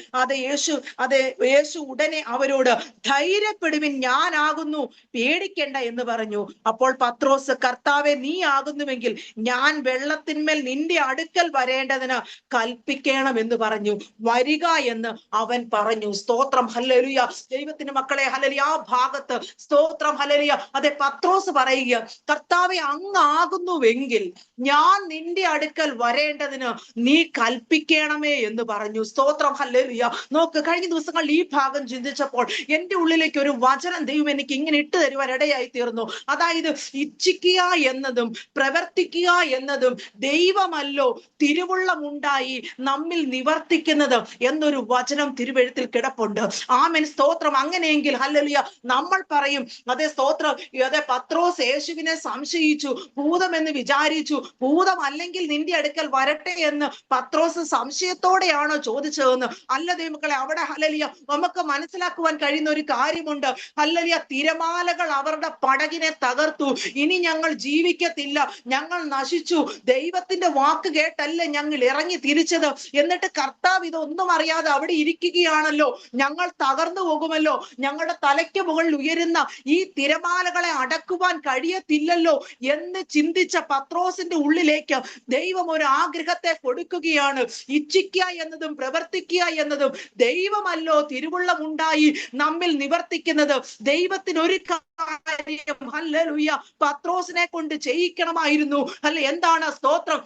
യേശു ഉടനെ അവരോട് ധൈര്യപ്പെടുവിൻ, ഞാനാകുന്നു, പേടിക്കേണ്ട എന്ന് പറഞ്ഞു. അപ്പോൾ പത്രോസ്, കർത്താവെ, നീ ആകുന്നുവെങ്കിൽ ഞാൻ വെള്ളത്തിന്മേൽ നിന്റെ അടുക്കൽ വരേണ്ടതിന് കൽപ്പിക്കണം എന്ന് പറഞ്ഞു. വരിക എന്ന് അവൻ പറഞ്ഞു. സ്തോത്രം. ഹല്ലേലൂയ. ദൈവത്തിന്റെ മക്കളെ, ഹല്ലേലൂയ, ആ ഭാഗത്ത് സ്തോത്രം. ഹല്ലേലൂയ. അതെ, പത്രോസ് പറയുക, കർത്താവെ, അങ്ങ് ആകുന്നുവെങ്കിൽ ഞാൻ നിന്റെ അടുക്കൽ വരേണ്ടതിന് നീ കൽപ്പിക്കണമേ എന്ന് പറഞ്ഞു. സ്തോത്രം. ഹല്ലേലൂയ. നോക്ക്, കഴിഞ്ഞ ദിവസങ്ങളിൽ ഈ ഭാഗം ചിന്തിച്ചപ്പോൾ എന്റെ ഉള്ളിലേക്ക് ഒരു വചനം ദൈവം എനിക്ക് ഇങ്ങനെ ഇട്ട് തരുവാൻ ഇടയായി തീർന്നു. അതായത് ഇച്ഛിക്കുക എന്നതും പ്രവർത്തിക്കുക എന്നതും ദൈവമല്ലോ തിരുവുള്ളമുണ്ടായി നമ്മിൽ നിവർത്തിക്കുന്നത് എന്നൊരു വചനം തിരുവെഴുത്തിൽ കിടപ്പുണ്ട്. ആമേൻ, സ്തോത്രം. അങ്ങനെയെങ്കിൽ ഹല്ലേലൂയ നമ്മൾ പറയും, അതേ, സ്തോത്രം, അതേ, പത്രോസ് യേശുവിനെ സംശയിച്ചു, ഭൂതമെന്ന് വിചാരിച്ചു. ഭൂതം അല്ലെങ്കിൽ നിന്റെ അടുക്കൽ വരട്ടെ എന്ന് പത്രോസ് സംശയത്തോടെയാണോ ചോദിച്ചതെന്ന്? അല്ല ദൈവമക്കളെ, അവിടെ ഹല്ലേലൂയ നമുക്ക് മനസ്സിലാക്കുവാൻ കഴിയുന്ന ഒരു കാര്യമുണ്ട്. ഹല്ലേലൂയ, തിരമാലകൾ അവരുടെ പടകിനെ തകർത്തു. ഇനി ഞങ്ങൾ ജീവിക്കത്തില്ല, ഞങ്ങൾ നശിച്ചു, ദൈവത്തിന്റെ വാക്ക് കേട്ടല്ല ഞങ്ങൾ ഇറങ്ങി തിരിച്ചത്. എന്നിട്ട് കർത്താവ് ഇതൊന്നും അറിയാതെ അവിടെ ഇരിക്കുകയാണല്ലോ, ഞങ്ങൾ തകർന്നു പോകുമല്ലോ, ഞങ്ങളുടെ തലയ്ക്ക് മുകളിൽ ഉയരുന്ന ഈ തിരമാലകളെ അടക്കുവാൻ കഴിയത്തില്ലല്ലോ എന്ന് ചിന്തിച്ച പത്രോസിന്റെ ഉള്ളിലേക്ക് ദൈവം ഒരു ആഗ്രഹത്തെ കൊടുക്കുകയാണ്. ഇച്ഛിക്കുക എന്നതും പ്രവർത്തിക്കുക എന്നതും ദൈവമല്ലോ തിരുവുള്ളമുണ്ടായി നമ്മിൽ നിവർത്തിക്കുന്നത്. ദൈവത്തിന് ഒരു കാര്യം ഹല്ലേലൂയ പത്രോസിനെ കൊണ്ട് ചെയ്യിക്കണമായിരുന്നു. അല്ലെ, എന്താണ്? സ്തോത്രം.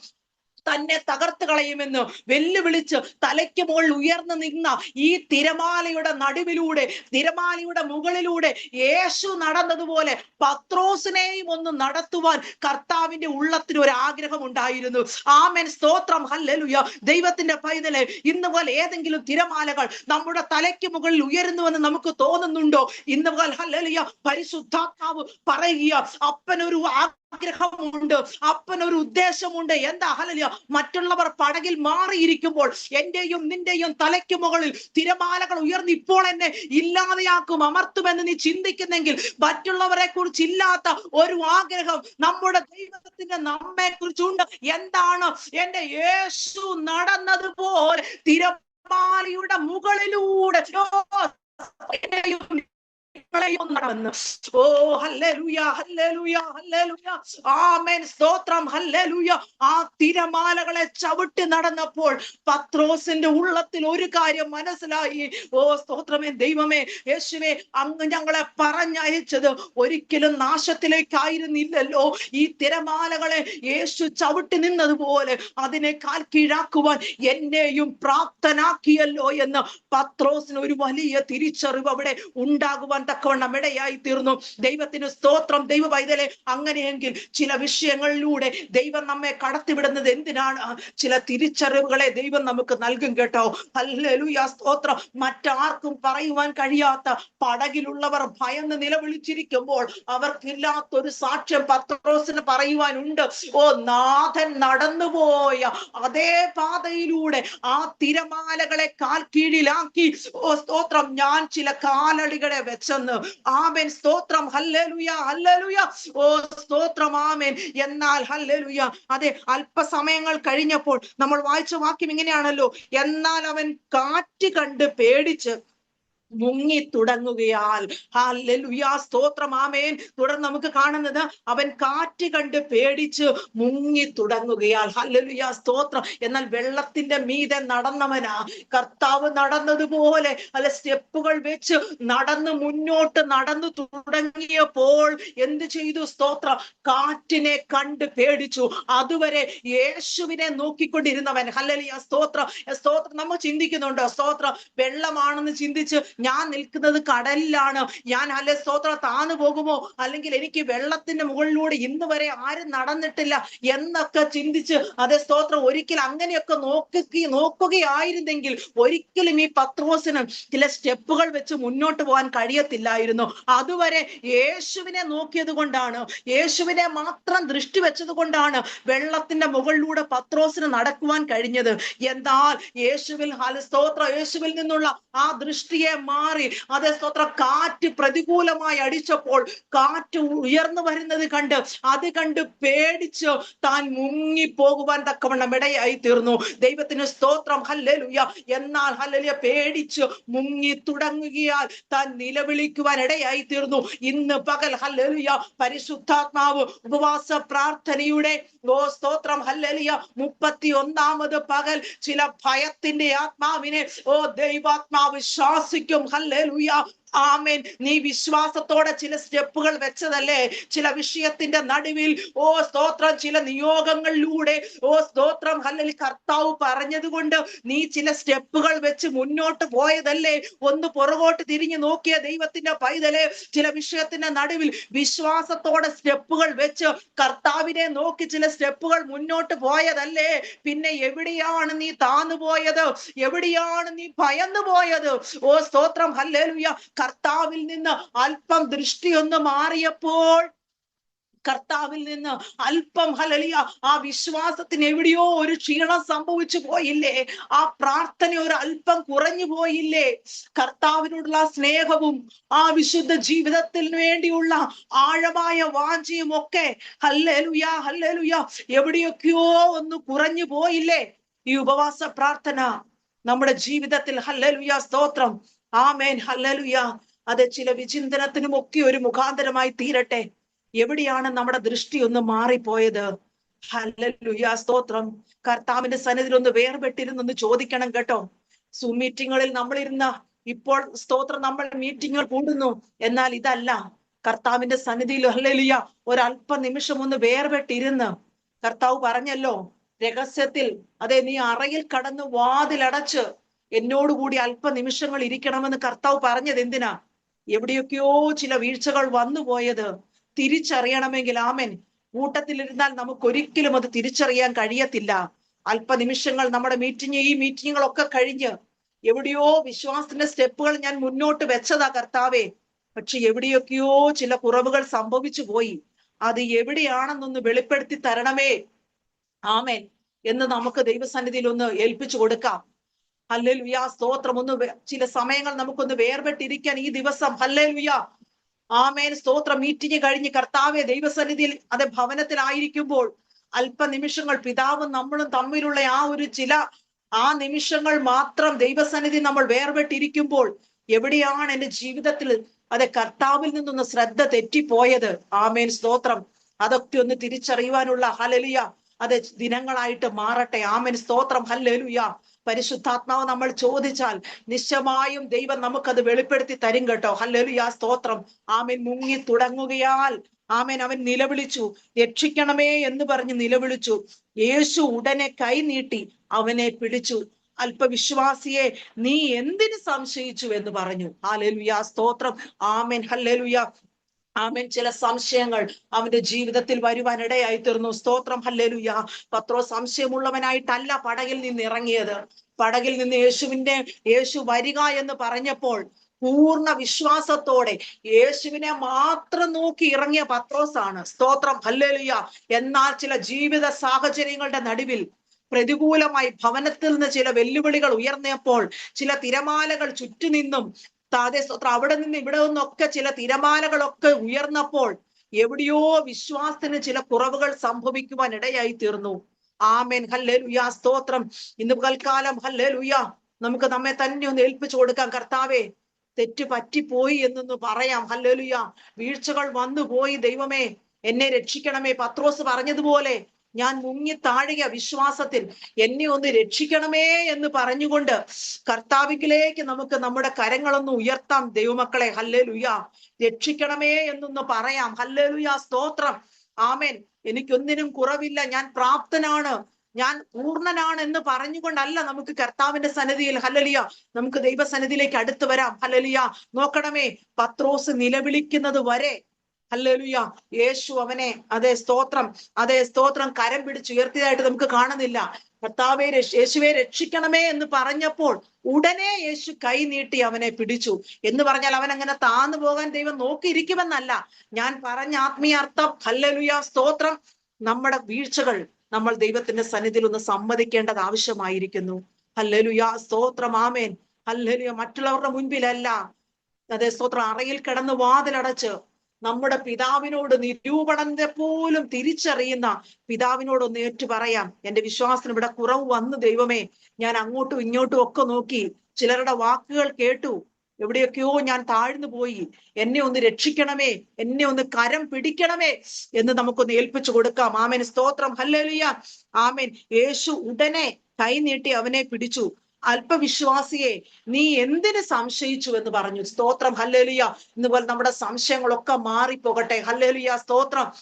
തന്നെ തകർത്ത് കളയുമെന്ന് വെല്ലുവിളിച്ച് തലയ്ക്ക് മുകളിൽ ഉയർന്നു നിന്ന ഈ തിരമാലയുടെ നടുവിലൂടെ, തിരമാലയുടെ മുകളിലൂടെ യേശു നടന്നതുപോലെ പത്രോസിനെയും ഒന്ന് നടത്തുവാൻ കർത്താവിന്റെ ഉള്ളത്തിന് ഒരു ആഗ്രഹം ഉണ്ടായിരുന്നു. ആമേൻ, സ്തോത്രം. ഹല്ലേലൂയ. ദൈവത്തിന്റെ പൈതലെ, ഇന്ന് പോലെ ഏതെങ്കിലും തിരമാലകൾ നമ്മുടെ തലയ്ക്ക് മുകളിൽ ഉയരുന്നുവെന്ന് നമുക്ക് തോന്നുന്നുണ്ടോ? ഇന്ന് പോലെ ഹല്ലേലൂയ പരിശുദ്ധാത്മാവ് പറയുക, അപ്പനൊരു ആഗ്രഹമുണ്ട്, അപ്പനൊരു ഉദ്ദേശമുണ്ട്. എന്താ? ഹല്ലേലൂയ, മറ്റുള്ളവർ പടകിൽ മാറിയിരിക്കുമ്പോൾ എന്റെയും നിന്റെയും തലയ്ക്ക് മുകളിൽ തിരമാലകൾ ഉയർന്ന് ഇപ്പോൾ എന്നെ ഇല്ലാതെയാക്കും, അമർത്തുമെന്ന് നീ ചിന്തിക്കുന്നെങ്കിൽ മറ്റുള്ളവരെ കുറിച്ച് ഇല്ലാത്ത ഒരു ആഗ്രഹം നമ്മുടെ ദൈവത്തിന് നമ്മെ കുറിച്ചുണ്ട്. എന്താണ്? എന്റെ യേശു നടന്നതുപോലെ തിരമാലയുടെ മുകളിലൂടെ നടന്ന്. ഓ ഹല്ലേലൂയ, ഹല്ലേലൂയ, ഹല്ലേലൂയ. ആമേൻ, സ്തോത്രം. ഹല്ലേലൂയ. ആ തിരമാലകളെ ചവിട്ടി നടന്നപ്പോൾ പത്രോസിന്റെ ഉള്ളത്തിൽ ഒരു കാര്യം മനസ്സിലായി. ഓ സ്തോത്രമേ, ദൈവമേ, യേശുവേ, അങ്ങ് ഞങ്ങളെ പറഞ്ഞയച്ചത് ഒരിക്കലും നാശത്തിലേക്കായിരുന്നില്ലല്ലോ. ഈ തിരമാലകളെ യേശു ചവിട്ടി നിന്നതുപോലെ അതിനേക്കാൾ കീഴാക്കുവാൻ എന്നെയും പ്രാപ്തനാക്കിയല്ലോ എന്ന് പത്രോസിന് ഒരു വലിയ തിരിച്ചറിവ് അവിടെ ഉണ്ടാകുവാൻ തക്കവണ്ണം ഇടയായി തീർന്നു. ദൈവത്തിന് സ്തോത്രം. ദൈവ പൈതലെ, അങ്ങനെയെങ്കിൽ ചില വിഷയങ്ങളിലൂടെ ദൈവം നമ്മെ കടത്തിവിടുന്നത് എന്തിനാണ്? ചില തിരിച്ചറിവുകളെ ദൈവം നമുക്ക് നൽകും കേട്ടോ. ഹല്ലേലൂയ, സ്തോത്രം. മറ്റാർക്കും പറയുവാൻ കഴിയാത്ത പടകിലുള്ളവർ ഭയന്ന് നിലവിളിച്ചിരിക്കുമ്പോൾ അവർക്കില്ലാത്തൊരു സാക്ഷ്യം പത്രോസിന് പറയുവാനുണ്ട്. ഓ, നാഥൻ നടന്നുപോയ അതേ പാതയിലൂടെ ആ തിരമാലകളെ കാൽ കീഴിലാക്കി, ഓ സ്തോത്രം, ഞാൻ ചില കാലടികളെ വെച്ചെന്ന്. ആമേൻ, സ്തോത്രം. Hallelujah, hallelujah. ഓ സ്തോത്രം. ആമേൻ. എന്നാൽ ഹല്ലേലൂയ, അതെ, അല്പസമയങ്ങൾ കഴിഞ്ഞപ്പോൾ നമ്മൾ വായിച്ച വാക്യം ഇങ്ങനെയാണല്ലോ, എന്നാൽ അവൻ കാറ്റ് കണ്ട് പേടിച്ച് മുങ്ങി തുടങ്ങുകയാൽ. ഹല്ലേലൂയ, സ്തോത്രം. ആമേൻ. തുടർന്ന് നമുക്ക് കാണുന്നത്, അവൻ കാറ്റ് കണ്ട് പേടിച്ച് മുങ്ങി തുടങ്ങുകയാൽ. ഹല്ലേലൂയ, സ്തോത്രം. എന്നാൽ വെള്ളത്തിന്റെ മീതെ നടന്നവനാ. കർത്താവ് നടന്നതുപോലെ അല്ല, സ്റ്റെപ്പുകൾ വെച്ച് നടന്ന് മുന്നോട്ട് നടന്നു തുടങ്ങിയപ്പോൾ എന്ത് ചെയ്തു? സ്തോത്രം. കാറ്റിനെ കണ്ട് പേടിച്ചു. അതുവരെ യേശുവിനെ നോക്കിക്കൊണ്ടിരുന്നവൻ. ഹല്ലേലൂയ, സ്തോത്രം. സ്തോത്രം. നമ്മൾ ചിന്തിക്കുന്നുണ്ടോ? സ്തോത്രം. വെള്ളമാണെന്ന് ചിന്തിച്ച് ഞാൻ നിൽക്കുന്നത് കടലിലാണ്, ഞാൻ അല്ലെ സ്തോത്രം താന്നു പോകുമോ, അല്ലെങ്കിൽ എനിക്ക് വെള്ളത്തിന്റെ മുകളിലൂടെ ഇന്ന് വരെ ആരും നടന്നിട്ടില്ല എന്നൊക്കെ ചിന്തിച്ച് അതെ സ്തോത്രം ഒരിക്കൽ അങ്ങനെയൊക്കെ നോക്കുകയായിരുന്നെങ്കിൽ ഒരിക്കലും ഈ പത്രോസിന് ചില സ്റ്റെപ്പുകൾ വെച്ച് മുന്നോട്ട് പോകാൻ കഴിയത്തില്ലായിരുന്നു. അതുവരെ യേശുവിനെ നോക്കിയത് കൊണ്ടാണ്, യേശുവിനെ മാത്രം ദൃഷ്ടി വെച്ചത് കൊണ്ടാണ് വെള്ളത്തിന്റെ മുകളിലൂടെ പത്രോസിന് നടക്കുവാൻ കഴിഞ്ഞത്. എന്നാൽ യേശുവിൽ സ്തോത്രം യേശുവിൽ നിന്നുള്ള ആ ദൃഷ്ടിയെ മാറി അതേ സ്തോത്രം കാറ്റ് പ്രതികൂലമായി അടിച്ചപ്പോൾ കാറ്റ് ഉയർന്നു വരുന്നത് കണ്ട് അത് കണ്ട് പേടിച്ച് താൻ മുങ്ങിപ്പോകുവാൻ തക്കവണ്ണം ഇടയായി തീർന്നു. ദൈവത്തിന് സ്തോത്രം, ഹല്ലേലൂയ. എന്നാൽ ഹല്ലേലൂയ പേടിച്ച് മുങ്ങി തുടങ്ങുകയാൽ താൻ നിലവിളിക്കുവാൻ ഇടയായി തീർന്നു. ഇന്ന് പകൽ ഹല്ലേലൂയ പരിശുദ്ധാത്മാവ് ഉപവാസ പ്രാർത്ഥനയുടെ സ്തോത്രം ഹല്ലേലൂയ 31ാമത് പകൽ ചില ഭയത്തിന്റെ ആത്മാവിനെ ദൈവാത്മാവ് ശാസിക്കും. ഹല്ലേലൂയ, ആമേൻ. നീ വിശ്വാസത്തോടെ ചില സ്റ്റെപ്പുകൾ വെച്ചതല്ലേ, ചില വിഷയത്തിന്റെ നടുവിൽ സ്തോത്രം ചില നിയോഗങ്ങളിലൂടെ സ്തോത്രം ഹല്ലേലൂയ കർത്താവ് പറഞ്ഞത് കൊണ്ട് നീ ചില സ്റ്റെപ്പുകൾ വെച്ച് മുന്നോട്ട് പോയതല്ലേ. ഒന്ന് പുറകോട്ട് തിരിഞ്ഞു നോക്കിയ ദൈവത്തിന്റെ പൈതലെ, ചില വിഷയത്തിന്റെ നടുവിൽ വിശ്വാസത്തോടെ സ്റ്റെപ്പുകൾ വെച്ച് കർത്താവിനെ നോക്കി ചില സ്റ്റെപ്പുകൾ മുന്നോട്ട് പോയതല്ലേ. പിന്നെ എവിടെയാണ് നീ താന്നു പോയത്, എവിടെയാണ് നീ ഭയന്നു പോയത്? സ്തോത്രം ഹല്ലേലൂയ. കർത്താവിൽ നിന്ന് അല്പം ദൃഷ്ടിയൊന്ന് മാറിയപ്പോൾ, കർത്താവിൽ നിന്ന് അല്പം ഹല്ലേലൂയ ആ വിശ്വാസത്തിന് എവിടെയോ ഒരു ക്ഷീണം സംഭവിച്ചു പോയില്ലേ? ആ പ്രാർത്ഥന ഒരു അല്പം കുറഞ്ഞു പോയില്ലേ? കർത്താവിനോടുള്ള സ്നേഹവും ആ വിശുദ്ധ ജീവിതത്തിന് വേണ്ടിയുള്ള ആഴമായ വാഞ്ചയും ഒക്കെ ഹല്ലേലൂയ ഹല്ലേലൂയ എവിടെയൊക്കെയോ ഒന്ന് കുറഞ്ഞു പോയില്ലേ? ഈ ഉപവാസ പ്രാർത്ഥന നമ്മുടെ ജീവിതത്തിൽ ഹല്ലേലൂയ സ്തോത്രം, ആമേൻ, ഹല്ലേലൂയ, അത് ചില വിചിന്തനത്തിനും ഒക്കെ ഒരു മുഖാന്തരമായി തീരട്ടെ. എവിടെയാണ് നമ്മുടെ ദൃഷ്ടി ഒന്ന് മാറിപ്പോയത്? ഹല്ലേലൂയ സ്തോത്രം. കർത്താവിന്റെ സന്നിധിയിൽ ഒന്ന് വേർപെട്ടിരുന്നൊന്ന് ചോദിക്കണം കേട്ടോ. സൂം മീറ്റിങ്ങുകളിൽ നമ്മളിരുന്ന ഇപ്പോൾ സ്തോത്രം നമ്മൾ മീറ്റിങ്ങുകൾ കൂടുന്നു, എന്നാൽ ഇതല്ല. കർത്താവിന്റെ സന്നിധിയിൽ ഹല്ലേലൂയ ഒരല്പ നിമിഷം ഒന്ന് വേർപെട്ടിരുന്ന് കർത്താവ് പറഞ്ഞല്ലോ, രഹസ്യത്തിൽ അതെ നീ അറയിൽ കടന്ന് വാതിലടച്ച് എന്നോടുകൂടി അല്പ നിമിഷങ്ങൾ ഇരിക്കണമെന്ന് കർത്താവ് പറഞ്ഞത് എന്തിനാ? എവിടെയൊക്കെയോ ചില വീഴ്ചകൾ വന്നുപോയത് തിരിച്ചറിയണമെങ്കിൽ. ആമേൻ. കൂട്ടത്തിലിരുന്നാൽ നമുക്ക് ഒരിക്കലും അത് തിരിച്ചറിയാൻ കഴിയത്തില്ല. അല്പനിമിഷങ്ങൾ നമ്മുടെ ഈ മീറ്റിങ്ങുകളൊക്കെ കഴിഞ്ഞ് എവിടെയോ വിശ്വാസത്തിന്റെ സ്റ്റെപ്പുകൾ ഞാൻ മുന്നോട്ട് വെച്ചതാ കർത്താവേ, പക്ഷെ എവിടെയൊക്കെയോ ചില കുറവുകൾ സംഭവിച്ചു പോയി. അത് എവിടെയാണെന്നൊന്ന് വെളിപ്പെടുത്തി തരണമേ, ആമേൻ, എന്ന് നമുക്ക് ദൈവസന്നിധിയിൽ ഒന്ന് ഏൽപ്പിച്ചു കൊടുക്കാം. ഹല്ലേലൂയ സ്തോത്രം. ചില സമയങ്ങൾ നമുക്കൊന്ന് വേർപെട്ടിരിക്കാൻ ഈ ദിവസം ഹല്ലേലൂയ ആമേൻ സ്തോത്രം. മീറ്റിംഗ് കഴിഞ്ഞ് കർത്താവെ ദൈവസന്നിധിയിൽ അതെ ഭവനത്തിലായിരിക്കുമ്പോൾ അല്പനിമിഷങ്ങൾ പിതാവും നമ്മളും തമ്മിലുള്ള ആ നിമിഷങ്ങൾ മാത്രം ദൈവസന്നിധി നമ്മൾ വേർപെട്ടിരിക്കുമ്പോൾ എവിടെയാണ് എന്റെ ജീവിതത്തിൽ അതെ കർത്താവിൽ നിന്നൊന്ന് ശ്രദ്ധ തെറ്റിപ്പോയത്? ആമേൻ സ്തോത്രം. അതൊക്കെ ഒന്ന് തിരിച്ചറിയുവാനുള്ള ഹല്ലേലൂയ അതെ ദിനങ്ങളായിട്ട് മാറട്ടെ. ആമേൻ സ്തോത്രം. ഹല്ലേലൂയ. പരിശുദ്ധാത്മാവ് നമ്മൾ ചോദിച്ചാൽ നിശ്ചയമായും ദൈവം നമുക്കത് വെളിപ്പെടുത്തി തരും കേട്ടോ. ഹല്ലേലൂയ സ്തോത്രം. ആമേൻ. മുങ്ങി തുടങ്ങുകയാൽ ആമേൻ അവൻ നിലവിളിച്ചു, രക്ഷിക്കണമേ എന്ന് പറഞ്ഞ് നിലവിളിച്ചു. യേശു ഉടനെ കൈ നീട്ടി അവനെ പിടിച്ചു. അല്പവിശ്വാസിയെ നീ എന്തിന് സംശയിച്ചു എന്ന് പറഞ്ഞു. ഹല്ലേലൂയ സ്തോത്രം. ആമേൻ. ഹല്ലേലൂയ. ആമേൻ. ചില സംശയങ്ങൾ അവന്റെ ജീവിതത്തിൽ വരുവാൻ ഇടയായി തീർന്നു. സ്തോത്രം. ഹല്ലേലൂയ. പത്രോസ് സംശയമുള്ളവനായിട്ടല്ല പടകിൽ നിന്ന് ഇറങ്ങിയത്. പടകിൽ നിന്ന് യേശു വരിക എന്ന് പറഞ്ഞപ്പോൾ പൂർണ്ണ വിശ്വാസത്തോടെ യേശുവിനെ മാത്രം നോക്കി ഇറങ്ങിയ പത്രോസാണ്. സ്തോത്രം. ഹല്ലേലൂയ. എന്നാൽ ചില ജീവിത സാഹചര്യങ്ങളുടെ നടുവിൽ പ്രതികൂലമായി ഭവനത്തിൽ നിന്ന് ചില വെല്ലുവിളികൾ ഉയർന്നപ്പോൾ, ചില തിരമാലകൾ ചുറ്റുനിന്നും സ്തോത്രം അവിടെ നിന്ന് ഇവിടെ നിന്നൊക്കെ ചില തിരമാലകളൊക്കെ ഉയർന്നപ്പോൾ എവിടെയോ വിശ്വാസത്തിന് ചില കുറവുകൾ സംഭവിക്കുവാൻ ഇടയായി തീർന്നു. ആമേൻ. ഹല്ലേലൂയ സ്തോത്രം. ഇന്ന് പകൽക്കാലം ഹല്ലേലൂയ നമുക്ക് നമ്മെ തന്നെ ഒന്ന് ഏൽപ്പിച്ചു കൊടുക്കാം. കർത്താവേ, തെറ്റ് പറ്റിപ്പോയി എന്നൊന്ന് പറയാം. ഹല്ലേലൂയ. വീഴ്ചകൾ വന്നു പോയി, ദൈവമേ എന്നെ രക്ഷിക്കണമേ. പത്രോസ് പറഞ്ഞതുപോലെ ഞാൻ മുങ്ങി താഴുക വിശ്വാസത്തിൽ, എന്നെ ഒന്ന് രക്ഷിക്കണമേ എന്ന് പറഞ്ഞുകൊണ്ട് കർത്താവിലേക്ക് നമുക്ക് നമ്മുടെ കരങ്ങളൊന്ന് ഉയർത്താം ദൈവമക്കളെ. ഹല്ലേലൂയ. രക്ഷിക്കണമേ എന്നൊന്ന് പറയാം. ഹല്ലേലൂയ സ്തോത്രം. ആമേൻ. എനിക്കൊന്നിനും കുറവില്ല, ഞാൻ പ്രാപ്തനാണ്. ഞാൻ പൂർണ്ണനാണ് എന്ന് പറഞ്ഞുകൊണ്ടല്ല നമുക്ക് കർത്താവിന്റെ സന്നിധിയിൽ ഹല്ലേലൂയ നമുക്ക് ദൈവസന്നിധിയിലേക്ക് അടുത്ത് വരാം. ഹല്ലേലൂയ. നോക്കണമേ, പത്രോസ് നിലവിളിക്കുന്നത് വരെ ഹല്ലേലൂയ യേശു അവനെ അതേ സ്തോത്രം കരം പിടിച്ചുയർത്തിയതായിട്ട് നമുക്ക് കാണുന്നില്ല. കർത്താവെ യേശുവെ രക്ഷിക്കണമേ എന്ന് പറഞ്ഞപ്പോൾ ഉടനെ യേശു കൈ നീട്ടി അവനെ പിടിച്ചു. എന്ന് പറഞ്ഞാൽ അവൻ അങ്ങനെ താന്നു പോകാൻ ദൈവം നോക്കിയിരിക്കുമെന്നല്ല ഞാൻ പറഞ്ഞ ആത്മീയാർത്ഥം. ഹല്ലേലൂയ സ്തോത്രം. നമ്മുടെ വീഴ്ചകൾ നമ്മൾ ദൈവത്തിന്റെ സന്നിധിയിൽ ഒന്ന് സമ്മതിക്കേണ്ടത് ആവശ്യമായിരിക്കുന്നു. ഹല്ലേലൂയ സ്തോത്രം. ആമേൻ. ഹല്ലേലൂയ. മറ്റുള്ളവരുടെ മുൻപിലല്ല, അതേ സ്തോത്രം, അറയിൽ കിടന്ന് വാതിലടച്ച് നമ്മുടെ പിതാവിനോട് നിരൂപണത്തെ പോലും തിരിച്ചറിയുന്ന പിതാവിനോട് ഒന്ന് ഏറ്റു പറയാം, എന്റെ വിശ്വാസത്തിന് ഇവിടെ കുറവ് വന്നു ദൈവമേ, ഞാൻ അങ്ങോട്ടും ഇങ്ങോട്ടും ഒക്കെ നോക്കി, ചിലരുടെ വാക്കുകൾ കേട്ടു, എവിടെയൊക്കെയോ ഞാൻ താഴ്ന്നു പോയി, എന്നെ ഒന്ന് രക്ഷിക്കണമേ, എന്നെ ഒന്ന് കരം പിടിക്കണമേ എന്ന് നമുക്കൊന്ന് ഏൽപ്പിച്ചു കൊടുക്കാം. ആമേൻ സ്തോത്രം. ഹല്ലേലൂയ. ആമേൻ. യേശു ഉടനെ കൈ നീട്ടി അവനെ പിടിച്ചു. അല്പവിശ്വാസിയെ, നീ എന്തിന് സംശയിച്ചു എന്ന് പറഞ്ഞു. സ്തോത്രം. ഹല്ലേലൂയ. ഇന്നുപോലെ നമ്മുടെ സംശയങ്ങളൊക്കെ മാറിപ്പോകട്ടെ. ഹല്ലേലൂയ സ്തോത്രം.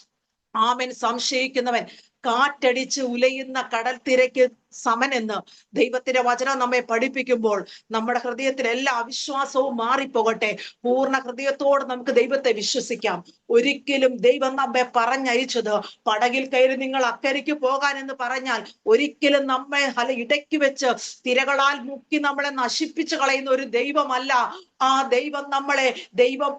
ആമേൻ. സംശയിക്കുന്നവൻ കാറ്റടിച്ച് ഉലയുന്ന കടൽ തിരക്ക് സമനെന്ന് ദൈവത്തിന്റെ വചനം നമ്മെ പഠിപ്പിക്കുമ്പോൾ നമ്മുടെ ഹൃദയത്തിൽ എല്ലാ അവിശ്വാസവും മാറിപ്പോകട്ടെ. പൂർണ്ണ ഹൃദയത്തോട് നമുക്ക് ദൈവത്തെ വിശ്വസിക്കാം. ഒരിക്കലും ദൈവം നമ്മെ പറഞ്ഞയച്ചത് പടകിൽ കയറി നിങ്ങൾ അക്കരയ്ക്ക് പോകാൻ എന്ന് പറഞ്ഞാൽ ഒരിക്കലും നമ്മെ ഇടയ്ക്ക് വെച്ച് തിരകളാൽ മുക്കി നമ്മളെ നശിപ്പിച്ചു കളയുന്ന ഒരു ദൈവമല്ല. ആ ദൈവം ദൈവം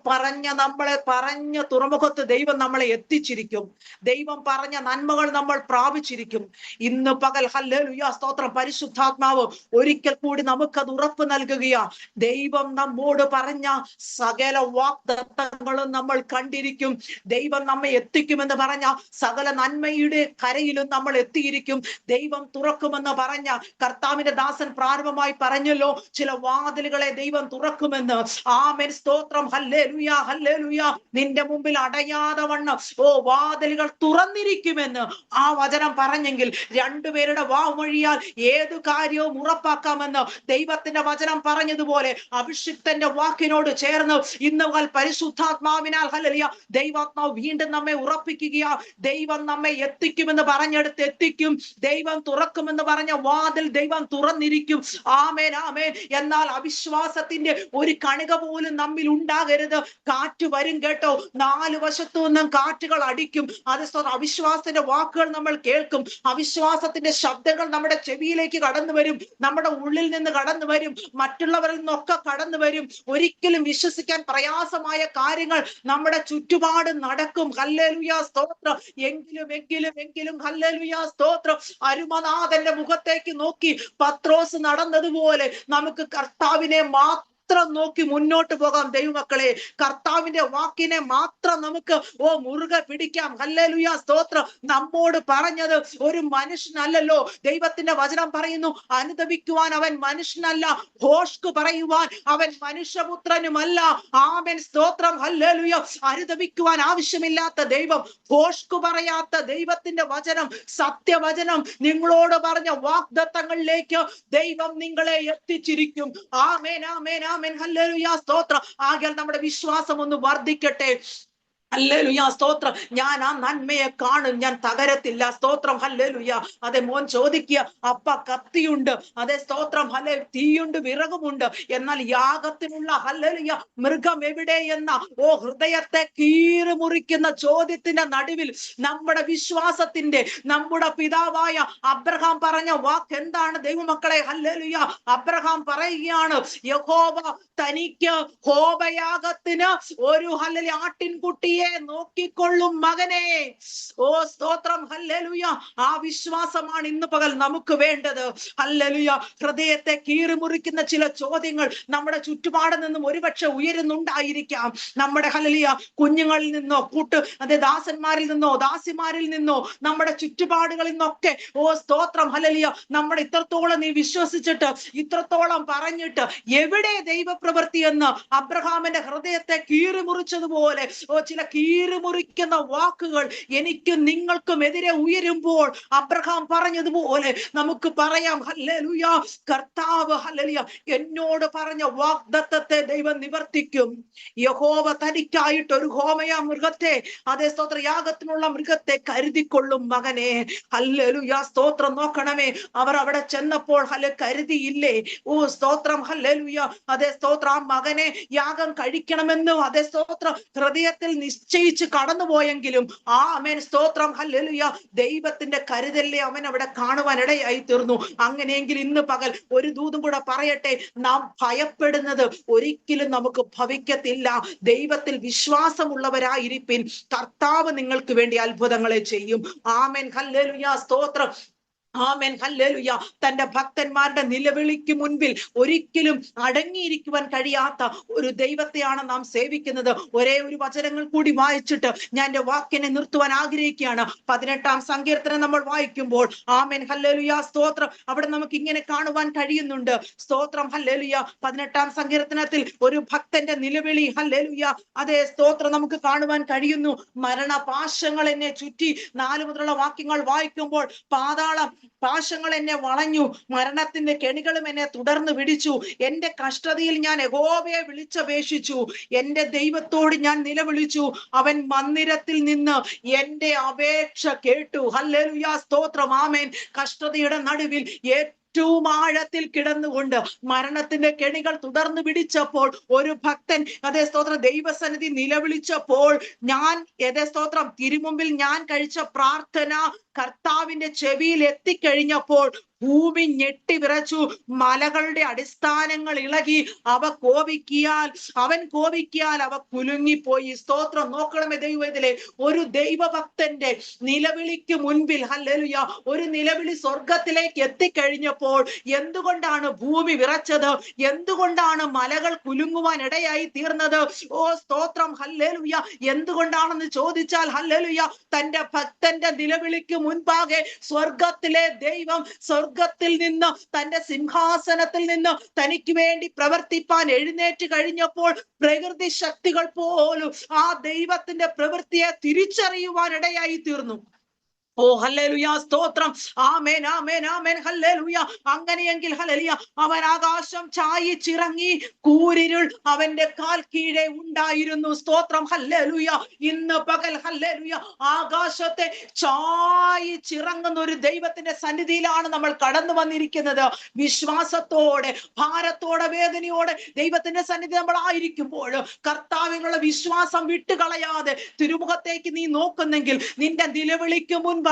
പറഞ്ഞ തുറമുഖത്ത് ദൈവം നമ്മളെ എത്തിച്ചിരിക്കും. ദൈവം പറഞ്ഞ നന്മകൾ നമ്മൾ പ്രാപിച്ചിരിക്കും. ഇന്ന് പകൽ ഹല്ലേലൂയ സ്തോത്രം, പരിശുദ്ധാത്മാവ് ഒരിക്കൽ കൂടി നമുക്കത് ഉറപ്പ് നൽകുകയാ. ദൈവം നമ്മോട് പറഞ്ഞ സകല വാഗ്ദത്തങ്ങളും നമ്മൾ കണ്ടിരിക്കും. ദൈവം നമ്മെ എത്തിക്കുമെന്ന് പറഞ്ഞ സകല നന്മയുടെ കരയിലും നമ്മൾ എത്തിയിരിക്കും. ദൈവം തുറക്കുമെന്ന് പറഞ്ഞ കർത്താവിന്റെ ദാസൻ പ്രാരംഭമായി പറഞ്ഞല്ലോ, ചില വാതിലുകളെ ദൈവം തുറക്കുമെന്ന്. ആമേൻ സ്തോത്രം. ഹല്ലേലൂയ. ഹല്ലേലൂയ. നിന്റെ മുമ്പിൽ അടയാതെ വണ്ണം വാതിലുകൾ തുറന്നിരിക്കുമെന്ന് ആ വചനം പറഞ്ഞെങ്കിൽ രണ്ടുപേരുടെ വാമൊഴിയാൽ ഏതു കാര്യവും ഉറപ്പാക്കാമെന്ന് ദൈവത്തിന്റെ വചനം പറഞ്ഞതുപോലെ അഭിഷിക്തന്റെ വാക്കിനോട് ചേർന്ന് ഇന്ന് പരിശുദ്ധാത്മാവിനാൽ ഹല്ലേലൂയ ദൈവാത്മാവ് വീണ്ടും നമ്മെ ഉറപ്പിക്കുകയാ. ദൈവം നമ്മെ എത്തിക്കുമെന്ന് പറഞ്ഞെടുത്ത് എത്തിക്കും. ദൈവം തുറക്കുമെന്ന് പറഞ്ഞ വാതിൽ ദൈവം തുറന്നിരിക്കും. ആമേൻ. ആമേൻ. എന്നാൽ അവിശ്വാസത്തിന്റെ ഒരു കണിക പോലും നമ്മിൽ ഉണ്ടാകരുത്. കാറ്റ് വരും കേട്ടോ, നാല് വശത്തു നിന്നും കാറ്റുകൾ അടിക്കും. അത് അവിശ്വാസത്തിന്റെ വാക്കുകൾ നമ്മൾ കേൾക്കും. അവിശ്വാസത്തിന്റെ ശബ്ദങ്ങൾ നമ്മുടെ ചെവിയിലേക്ക് കടന്നു വരും, നമ്മുടെ ഉള്ളിൽ നിന്ന് കടന്നു വരും, മറ്റുള്ളവരിൽ നിന്നൊക്കെ കടന്നു വരും. ഒരിക്കലും വിശ്വസിക്കാൻ പ്രയാസമായ കാര്യങ്ങൾ നമ്മുടെ ചുറ്റുപാട് നടക്കും. ഹല്ലേലൂയ സ്തോത്രം. എങ്കിലും ഹല്ലേലൂയ സ്തോത്രം. അരുമനാഥന്റെ മുഖത്തേക്ക് നോക്കി പത്രോസ് നടന്നതുപോലെ നമുക്ക് കർത്താവിനെ മാത്രം നോക്കി മുന്നോട്ട് പോകാം. ദൈവമക്കളെ, കർത്താവിന്റെ വാക്കിനെ മാത്രം നമുക്ക് മുറുകെ പിടിക്കാം. ഹല്ലേലൂയ സ്തോത്രം. നമ്മോട് പറഞ്ഞത് ഒരു മനുഷ്യനല്ലല്ലോ. ദൈവത്തിന്റെ വചനം പറയുന്നു, അനുതപിക്കുവാൻ അവൻ മനുഷ്യനല്ല, ഭോഷ്ക് പറയുവാൻ അവൻ മനുഷ്യപുത്രനുമല്ല. ആമേൻ സ്തോത്രം. ഹല്ലേലൂയ. അനുതപിക്കുവാൻ ആവശ്യമില്ലാത്ത ദൈവം, ഭോഷ്ക് പറയാത്ത ദൈവത്തിന്റെ വചനം, സത്യവചനം, നിങ്ങളോട് പറഞ്ഞ വാഗ്ദത്തങ്ങളിലേക്ക് ദൈവം നിങ്ങളെ എത്തിച്ചിരിക്കും. ആമേൻ. ആമേൻ. ആമേൻ. ഹല്ലേലൂയ സ്തോത്രം. ആകയാൽ നമ്മുടെ വിശ്വാസം ഒന്ന് വർദ്ധിക്കട്ടെ. ഹല്ലേലൂയ സ്തോത്രം. ഞാൻ ആ നന്മയെ കാണും, ഞാൻ തകരത്തില്ല. സ്തോത്രം. ഹല്ലേലൂയ. അതെ, മോൻ ചോദിക്കുക, അപ്പ കത്തിയുണ്ട്, അതെ സ്തോത്രം, തീയുണ്ട്, വിറകുമുണ്ട്, എന്നാൽ യാഗത്തിനുള്ള ഹല്ലേലൂയ മൃഗം എവിടെ എന്ന ഹൃദയത്തെ കീറി മുറിക്കുന്ന ചോദ്യത്തിന്റെ നടുവിൽ നമ്മുടെ വിശ്വാസത്തിന്റെ, നമ്മുടെ പിതാവായ അബ്രഹാം പറഞ്ഞ വാക്ക് എന്താണ് ദൈവമക്കളെ? ഹല്ലേലൂയ. അബ്രഹാം പറയുകയാണ്, യഹോവ തനിക്ക് ഹോമയാഗത്തിന് ഒരു ഹല്ലേലൂയ ആട്ടിൻകുട്ടിയെ നോക്കിക്കൊള്ളും മകനെ. സ്തോത്രം. ഹല്ലേലൂയ. ആ വിശ്വാസമാണ് ഇന്ന് പകൽ നമുക്ക് വേണ്ടത്. ഹല്ലേലൂയ. ഹൃദയത്തെ കീറിമുറിക്കുന്ന ചില ചോദ്യങ്ങൾ നമ്മുടെ ചുറ്റുപാടിൽ നിന്നും ഒരുപക്ഷെ ഉയരുന്നുണ്ടായിരിക്കാം. നമ്മുടെ ഹല്ലേലൂയ കുഞ്ഞുങ്ങളിൽ നിന്നോ, ദാസന്മാരിൽ നിന്നോ, ദാസിമാരിൽ നിന്നോ, നമ്മുടെ ചുറ്റുപാടുകളിൽ നിന്നൊക്കെ സ്തോത്രം. ഹല്ലേലൂയ. നമ്മുടെ ഇത്രത്തോളം നീ വിശ്വസിച്ചിട്ട്, ഇത്രത്തോളം പറഞ്ഞിട്ട് എവിടെ ദൈവപ്രവൃത്തി എന്ന് അബ്രഹാമിന്റെ ഹൃദയത്തെ കീറിമുറിച്ചതുപോലെ ചില കീറിമുറിക്കുന്ന വാക്കുകൾ എനിക്കും നിങ്ങൾക്കും എതിരെ ഉയരുമ്പോൾ അബ്രഹാം പറഞ്ഞതുപോലെ നമുക്ക് പറയാം, ഹല്ലേലൂയ, കർത്താവ് ഹല്ലേലൂയ എന്നോട് പറഞ്ഞ വാഗ്ദത്തത്തെ ദൈവം നിവർത്തിക്കും. യഹോവ തനിക്കായിട്ട് ഒരു ഹോമയ മൃഗത്തെ, അതേ സ്തോത്ര യാഗത്തിനുള്ള മൃഗത്തെ കരുതിക്കൊള്ളും മകനെ. ഹല്ലേലൂയ, സ്തോത്രം. നോക്കണമേ, അവർ അവിടെ ചെന്നപ്പോൾ കരുതിയില്ലേ? ഓ സ്തോത്രം, ഹല്ലേലൂയ, അതേ സ്തോത്ര ആ മകനെ യാഗം കഴിക്കണമെന്ന് അതേ സ്തോത്രം ഹൃദയത്തിൽ നിശ്ചയിച്ച് കടന്നുപോയെങ്കിലും ആമേൻ സ്തോത്രം, ഹല്ലേലൂയ, ദൈവത്തിന്റെ കരുതല്ലേ അവൻ അവിടെ കാണുവാൻ ഇടയായി തീർന്നു. അങ്ങനെയെങ്കിൽ ഇന്ന് പകൽ ഒരു ദൂതും കൂടെ പറയട്ടെ, നാം ഭയപ്പെടുന്നത് ഒരിക്കലും നമുക്ക് ഭവിക്കത്തില്ല. ദൈവത്തിൽ വിശ്വാസമുള്ളവരായിരിപ്പിൻ, കർത്താവ് നിങ്ങൾക്ക് വേണ്ടി അത്ഭുതങ്ങളെ ചെയ്യും. ആമേൻ, ഹല്ലേലൂയ, സ്തോത്രം. ആമേൻ, ഹല്ലേലൂയ. തന്റെ ഭക്തന്മാരുടെ നിലവിളിക്ക് മുൻപിൽ ഒരിക്കലും അടങ്ങിയിരിക്കുവാൻ കഴിയാത്ത ഒരു ദൈവത്തെയാണ് നാം സേവിക്കുന്നത്. ഒരേ ഒരു വചനങ്ങൾ കൂടി വായിച്ചിട്ട് ഞാൻ എന്റെ വാക്കിനെ നിർത്തുവാൻ ആഗ്രഹിക്കുകയാണ്. 18-ാം സങ്കീർത്തനം നമ്മൾ വായിക്കുമ്പോൾ ആമേൻ, ഹല്ലേലൂയ, സ്തോത്രം, അവിടെ നമുക്ക് ഇങ്ങനെ കാണുവാൻ കഴിയുന്നുണ്ട്. സ്തോത്രം, ഹല്ലേലൂയ. 18-ാം സങ്കീർത്തനത്തിൽ ഒരു ഭക്തന്റെ നിലവിളി, ഹല്ലേലൂയ, അതേ സ്തോത്രം, നമുക്ക് കാണുവാൻ കഴിയുന്നു. മരണപാശങ്ങൾ എന്നെ ചുറ്റി, 4 മുതലുള്ള വാക്യങ്ങൾ വായിക്കുമ്പോൾ പാതാളം പാശങ്ങൾ എന്നെ വളഞ്ഞു, മരണത്തിന്റെ കെണികളും എന്നെ തുടർന്ന് പിടിച്ചു. എന്റെ കഷ്ടതയിൽ ഞാൻ യഹോവയെ വിളിച്ചപേക്ഷിച്ചു, എന്റെ ദൈവത്തോട് ഞാൻ നിലവിളിച്ചു, അവൻ മന്ദിരത്തിൽ നിന്ന് എന്റെ അപേക്ഷ കേട്ടു. ഹല്ലേലൂയ, സ്തോത്രം. ആമേൻ. കഷ്ടതയുടെ നടുവിൽ ഏറ്റവും ആഴത്തിൽ കിടന്നുകൊണ്ട് മരണത്തിന്റെ കെണികൾ തുടർന്ന് പിടിച്ചപ്പോൾ ഒരു ഭക്തൻ അതേ സ്തോത്രം ദൈവസന്നിധി നിലവിളിച്ചപ്പോൾ ഞാൻ അതേ സ്തോത്രം തിരുമുമ്പിൽ ഞാൻ കഴിച്ച പ്രാർത്ഥന കർത്താവിന്റെ ചെവിയിൽ എത്തിക്കഴിഞ്ഞപ്പോൾ ഭൂമി ഞെട്ടിവിറച്ചു, മലകളുടെ അടിസ്ഥാനങ്ങൾ ഇളകി, അവൻ കോപിക്കിയാൽ അവ കുലുങ്ങിപ്പോയി. സ്തോത്രം. നോക്കണമേ ദൈവത്തിലെ ഒരു ദൈവഭക്തന്റെ നിലവിളിക്ക് മുൻപിൽ, ഹല്ലേലൂയ, ഒരു നിലവിളി സ്വർഗത്തിലേക്ക് എത്തിക്കഴിഞ്ഞപ്പോൾ എന്തുകൊണ്ടാണ് ഭൂമി വിറച്ചത്? എന്തുകൊണ്ടാണ് മലകൾ കുലുങ്ങുവാൻ ഇടയായി തീർന്നത്? ഓ സ്തോത്രം, ഹല്ലേലൂയ. എന്തുകൊണ്ടാണെന്ന് ചോദിച്ചാൽ, ഹല്ലേലൂയ, തന്റെ ഭക്തന്റെ നിലവിളിക്ക് മുൻപാകെ സ്വർഗത്തിലെ ദൈവം സ്വർഗത്തിൽ നിന്ന് തന്റെ സിംഹാസനത്തിൽ നിന്ന് തനിക്ക് വേണ്ടി പ്രവർത്തിപ്പാൻ എഴുന്നേറ്റ് കഴിഞ്ഞപ്പോൾ പ്രകൃതി ശക്തികൾ പോലും ആ ദൈവത്തിന്റെ പ്രവൃത്തിയെ തിരിച്ചറിയുവാൻ ഇടയായി തീർന്നു. ഓ ഹല്ലേലൂയ, സ്തോത്രം. ആമേൻ, ആമേൻ, ആമേൻ, ഹല്ലേലൂയ. അങ്ങനെയെങ്കിൽ ഹല്ലേലൂയ, അവൻ ആകാശം ചായിച്ചിറങ്ങി, കൂരിരുൾ അവന്റെ കാൽ കീഴെ ഉണ്ടായിരുന്നു. സ്തോത്രം, ഹല്ലേലൂയ. ഇന്ന് പകൽ ഹല്ലേലൂയ ആകാശത്തെ ചായിച്ചിറങ്ങുന്ന ഒരു ദൈവത്തിന്റെ സന്നിധിയിലാണ് നമ്മൾ കടന്നു വന്നിരിക്കുന്നത്. വിശ്വാസത്തോടെ, ഭാരത്തോടെ, വേദനയോടെ ദൈവത്തിന്റെ സന്നിധി നമ്മൾ ആയിരിക്കുമ്പോൾ കർത്താവിനുള്ള വിശ്വാസം വിട്ടുകളയാതെ തിരുമുഖത്തേക്ക് നീ നോക്കുന്നെങ്കിൽ നിന്റെ നിലവിളിക്ക് മുൻപാകെ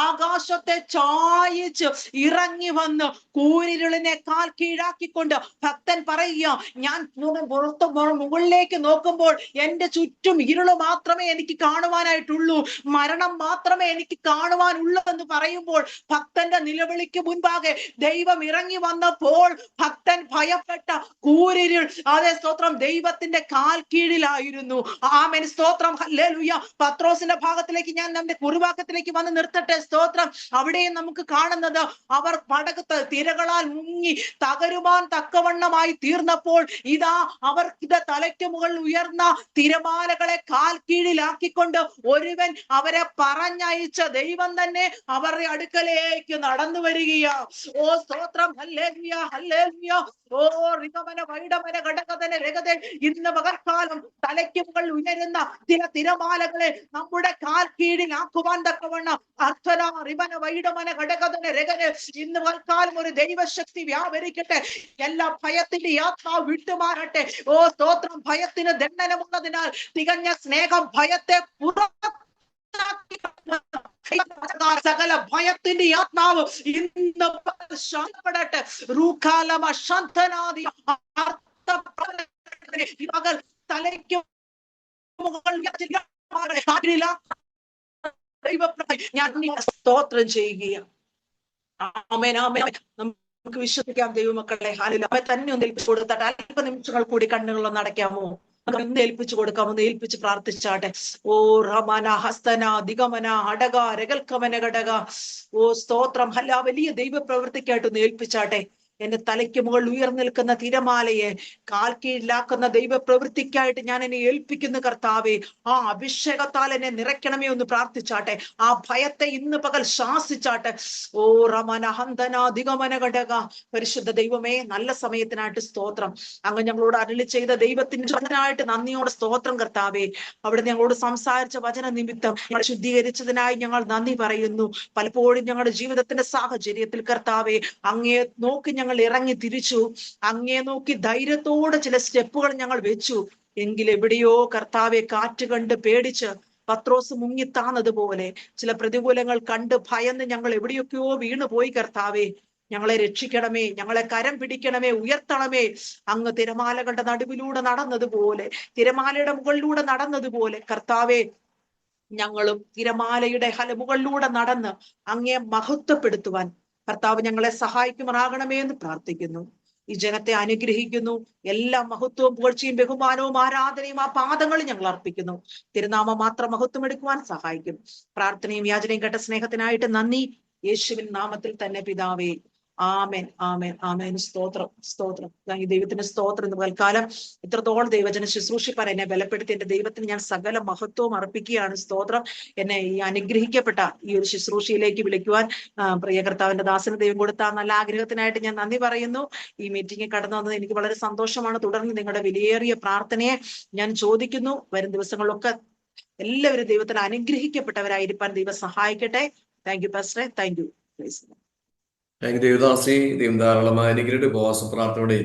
ആകാശത്തെ ചായിച്ച് ഇറങ്ങി വന്ന് കൂരിരുളിനെ കാൽ കീഴാക്കിക്കൊണ്ട് ഭക്തൻ പറയുക, ഞാൻ മുകളിലേക്ക് നോക്കുമ്പോൾ എന്റെ ചുറ്റും ഇരുള് മാത്രമേ എനിക്ക് കാണുവാനായിട്ടുള്ളൂ, മരണം മാത്രമേ എനിക്ക് കാണുവാനുള്ളൂ എന്ന് പറയുമ്പോൾ ഭക്തന്റെ നിലവിളിക്ക് മുൻപാകെ ദൈവം ഇറങ്ങി വന്നപ്പോൾ ഭക്തൻ ഭയപ്പെട്ട കൂരിരുൾ അതേ സ്തോത്രം ദൈവത്തിന്റെ കാൽ കീഴിലായിരുന്നു. ആമേൻ, സ്തോത്രം, ഹല്ലേലൂയ. പത്രോസിന്റെ ഭാഗത്തിലേക്ക് ഞാൻ നമ്മുടെ കുറുവാക്കത്തിലേക്ക് വന്ന് നിർത്തട്ടെ. സ്തോത്രം. അവിടെയും നമുക്ക് കാണുന്നത് അവർ പടകത്ത് തിരകളാൽ മുങ്ങി തകരുവാൻ തക്കവണ്ണമായി തീർന്നപ്പോൾ ഇതാ അവർക്ക് തലയ്ക്ക് മുകളിൽ ഉയർന്ന തിരമാലകളെ കാൽ കീഴിലാക്കിക്കൊണ്ട് ഒരുവൻ അവരെ പറഞ്ഞയച്ച ദൈവം തന്നെ അവരുടെ അടുക്കലേക്ക് നടന്നു വരികയാ. ഓ സ്തോത്രം, ഹല്ലേലൂയ, ഹല്ലേലൂയ. ഓ റികമന വൈഡമന ഘടകതന രഗതേ. ഇന്ന് പകർക്കാലം തലയ്ക്ക് മുകളിൽ ഉയരുന്ന ചില തിരമാലകളെ നമ്മുടെ കാൽ കീഴിലാക്കുവാൻ തക്കവണ്ണം അർത്ഥന റിബന വൈഡമന ഘടകതന രഗതേ. ഇന്ന് പകർക്കാലം ഒരു ദൈവശക്തി വ്യാപരിക്കട്ടെ. എല്ലാ ഭയത്തിന്റെ ആത്മാവ് വിട്ടുമാറട്ടെ. ഓ സ്തോത്രം. ഭയത്തിന് ദണ്ഡനമുള്ളതിനാൽ തികഞ്ഞ സ്നേഹം ഭയത്തെ സകല ഭയത്തിന്റെ ആത്മാവ് ഇന്ന് ശാന്തപ്പെടട്ടെ. റൂഖാലമ ശാന്തനാദി മകൾ തലയ്ക്ക് ഞാൻ സ്തോത്രം ചെയ്യുകയാണ്. ആമേൻ, ആമേൻ. നമുക്ക് വിശ്വസിക്കാം ദൈവമക്കളെ. ഹാലേലൂയ. അവൻ തന്നെ ഒന്ന് ഏൽപ്പിച്ചു കൊടുത്താട്ടെ. അല്പ നിമിഷങ്ങൾ കൂടി കണ്ണുകളൊന്ന് അടയ്ക്കാമോ? ഒന്ന് ഏൽപ്പിച്ചു കൊടുക്കാം, ഒന്ന് ഏൽപ്പിച്ച് പ്രാർത്ഥിച്ചാട്ടെ. ഓ റമന ഹസ്തന ദിഗമന അടക രകൽക്കമന ഘടക. ഓ സ്തോത്രം. വലിയ ദൈവ പ്രവൃത്തിക്കായിട്ട് ഒന്ന് ഏൽപ്പിച്ചാട്ടെ. എന്റെ തലയ്ക്ക് മുകളിൽ ഉയർന്നു നിൽക്കുന്ന തിരമാലയെ കാൽ കീഴിലാക്കുന്ന ദൈവപ്രവൃത്തിക്കായിട്ട് ഞാൻ എന്നെ ഏൽപ്പിക്കുന്ന കർത്താവേ, ആ അഭിഷേകത്താൽ എന്നെ നിറയ്ക്കണമേ ഒന്ന് പ്രാർത്ഥിച്ചാട്ടെ. ആ ഭയത്തെ ഇന്ന് പകൽ ശാസിച്ചാട്ടെ. ഓ റമന ഹന്തന ദിഗമന ഘടക. പരിശുദ്ധ ദൈവമേ, നല്ല സമയത്തിനായിട്ട് സ്തോത്രം. അങ്ങ് ഞങ്ങളോട് അരുളി ചെയ്ത ദൈവത്തിനായിട്ട് നന്ദിയോടെ സ്തോത്രം കർത്താവേ. അവിടെ ഞങ്ങളോട് സംസാരിച്ച വചന നിമിത്തം ഞങ്ങൾ ശുദ്ധീകരിച്ചതിനായി ഞങ്ങൾ നന്ദി പറയുന്നു. പലപ്പോഴും ഞങ്ങളുടെ ജീവിതത്തിന്റെ സാഹചര്യത്തിൽ കർത്താവേ, അങ്ങയെ നോക്കി ഞങ്ങൾ ഇറങ്ങി തിരിച്ചു, അങ്ങയെ നോക്കി ധൈര്യത്തോടെ ചില സ്റ്റെപ്പുകൾ ഞങ്ങൾ വെച്ചു. എങ്കിൽ എവിടെയോ കർത്താവെ കാറ്റ് കണ്ട് പേടിച്ച് പത്രോസ് മുങ്ങിത്താന്നതുപോലെ ചില പ്രതികൂലങ്ങൾ കണ്ട് ഭയന്ന് ഞങ്ങൾ എവിടെയൊക്കെയോ വീണുപോയി കർത്താവേ. ഞങ്ങളെ രക്ഷിക്കണമേ, ഞങ്ങളെ കരം പിടിക്കണമേ, ഉയർത്തണമേ. അങ്ങ് തിരമാലകളുടെ നടുവിലൂടെ നടന്നതുപോലെ, തിരമാലയുടെ മുകളിലൂടെ നടന്നതുപോലെ കർത്താവെ, ഞങ്ങളും തിരമാലയുടെ മുകളിലൂടെ നടന്ന് അങ്ങയെ മഹത്വപ്പെടുത്തുവാൻ കർത്താവ് ഞങ്ങളെ സഹായിക്കുമാറാകണമേ എന്ന് പ്രാർത്ഥിക്കുന്നു. ഈ ജനത്തെ അനുഗ്രഹിക്കുന്നു. എല്ലാ മഹത്വവും പുകഴ്ചയും ബഹുമാനവും ആരാധനയും ആ പാദങ്ങളിൽ ഞങ്ങൾ അർപ്പിക്കുന്നു. തിരുനാമം മാത്രം മഹത്വം എടുക്കുവാൻ സഹായിക്കും. പ്രാർത്ഥനയും യാചനയും കേട്ട സ്നേഹത്തിനായിട്ട് നന്ദി. യേശുവിൻ നാമത്തിൽ തന്നെ പിതാവേ, ആമേൻ, ആമേൻ, ആമേൻ. സ്തോത്രം, സ്തോത്രം. ഈ ദൈവത്തിന്റെ സ്തോത്രം. ഇന്ന് തൽക്കാലം ഇത്രത്തോളം ദൈവജന ശുശ്രൂഷിപ്പാൻ എന്നെ ബലപ്പെടുത്തി എന്റെ ദൈവത്തിന് ഞാൻ സകല മഹത്വവും അർപ്പിക്കുകയാണ്. സ്തോത്രം. എന്നെ ഈ അനുഗ്രഹിക്കപ്പെട്ട ഈ ഒരു ശുശ്രൂഷയിലേക്ക് വിളിക്കുവാൻ പ്രിയ കർത്താവിന്റെ ദാസന് ദൈവം കൊടുത്ത നല്ല ആഗ്രഹത്തിനായിട്ട് ഞാൻ നന്ദി പറയുന്നു. ഈ മീറ്റിംഗിൽ കടന്നു വന്നത് എനിക്ക് വളരെ സന്തോഷമാണ്. തുടർന്ന് നിങ്ങളുടെ വിലയേറിയ പ്രാർത്ഥനയെ ഞാൻ ചോദിക്കുന്നു. വരും ദിവസങ്ങളിലൊക്കെ എല്ലാവരും ദൈവത്തിൽ അനുഗ്രഹിക്കപ്പെട്ടവരായിരിക്കാൻ ദൈവം സഹായിക്കട്ടെ. താങ്ക് യു പാസ്റ്ററെ. Thank you. ദേവദാസി, ദൈവം ധാരാളമായ അനുഗ്രഹ ഉപവാസ പ്രാർത്ഥനയുടെ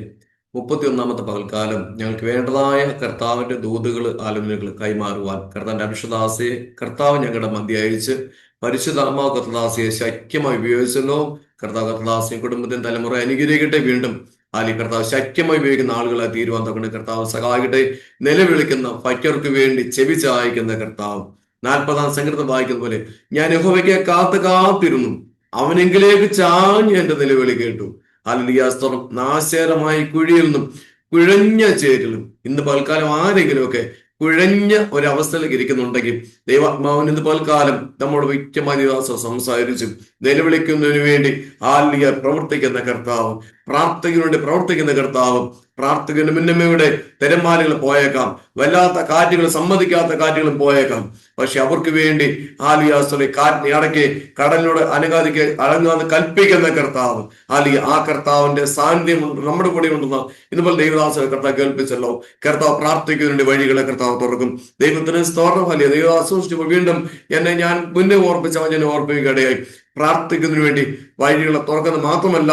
31ാമത്തെ പകൽക്കാലം ഞങ്ങൾക്ക് വേണ്ടതായ കർത്താവിന്റെ ദൂതുകൾ, ആലോചനകൾ കൈമാറുവാൻ കർത്താവിന്റെ അഭിഷദാസിയെ കർത്താവ് ഞങ്ങളുടെ മധ്യ അയച്ച് പരിശുദ്ധാത്മാവ് കർത്തദാസിയെ ശക്യമായി ഉപയോഗിച്ചല്ലോ. കർത്താവ് കർത്തദാസിയും കുടുംബത്തിന് തലമുറ അനുഗ്രഹിക്കട്ടെ. വീണ്ടും കർത്താവ് ശക്യമായി ഉപയോഗിക്കുന്ന ആളുകളെ തീരുവാൻ തൊക്കെ കർത്താവ് സഹായിക്കട്ടെ. നിലവിളിക്കുന്ന ഭക്തർക്ക് വേണ്ടി ചെവി ചായ്ക്കുന്ന കർത്താവ് 40ാം സങ്കീർത്തനം വായിക്കുന്ന പോലെ, ഞാൻ യഹോവയ്ക്ക് കാത്തിരുന്നു, അവനെങ്കിലേക്ക് ചാഞ്ഞ് എന്റെ നിലവിളി കേട്ടു. ഹല്ലേലൂയ. സ്തോത്രം. നാശകരമായി കുഴിയിൽ നിന്നും കുഴഞ്ഞ ചേരിലും ഇന്ന് പൽക്കാലം ആരെങ്കിലുമൊക്കെ കുഴഞ്ഞ ഒരവസ്ഥയിലേക്ക് ഇരിക്കുന്നുണ്ടെങ്കിൽ ദൈവാത്മാവിന് ഇന്ന് പൽക്കാലം നമ്മുടെ വ്യക്തമായ ദിവസം സംസാരിച്ചു നിലവിളിക്കുന്നതിന് വേണ്ടി പ്രവർത്തിക്കുന്ന കർത്താവ്, പ്രാർത്ഥനയ്ക്ക് വേണ്ടി പ്രവർത്തിക്കുന്ന കർത്താവ്, പ്രാർത്ഥകന് മുന്നമ്മയുടെ തിരമാലകൾ പോയേക്കാം, വല്ലാത്ത കാറ്റുകൾ, സമ്മതിക്കാത്ത കാറ്റുകളും പോയേക്കാം. പക്ഷെ അവർക്ക് വേണ്ടി കാറ്റിനെ അടക്കി കടലിനോട് അടങ്ങാതെ കൽപ്പിക്കുന്ന കർത്താവ്, ആ കർത്താവിന്റെ സാന്നിധ്യം നമ്മുടെ കൂടെ ഉണ്ടെന്ന് ഇതുപോലെ ദൈവദാസ കർത്താവ് കേൾപ്പിച്ചല്ലോ. കർത്താവ് പ്രാർത്ഥിക്കുന്നതിന്റെ വഴികളെ കർത്താവ് തുറക്കും. ദൈവത്തിന് സ്തോത്രം. ദൈവദാസ വീണ്ടും എന്നെ ഞാൻ മുന്നേ ഓർപ്പിച്ച വചനം ഓർപ്പിക്കുകയിടയായി. പ്രാർത്ഥിക്കുന്നതിന് വേണ്ടി വഴികളെ തുറക്കുന്നത് മാത്രമല്ല,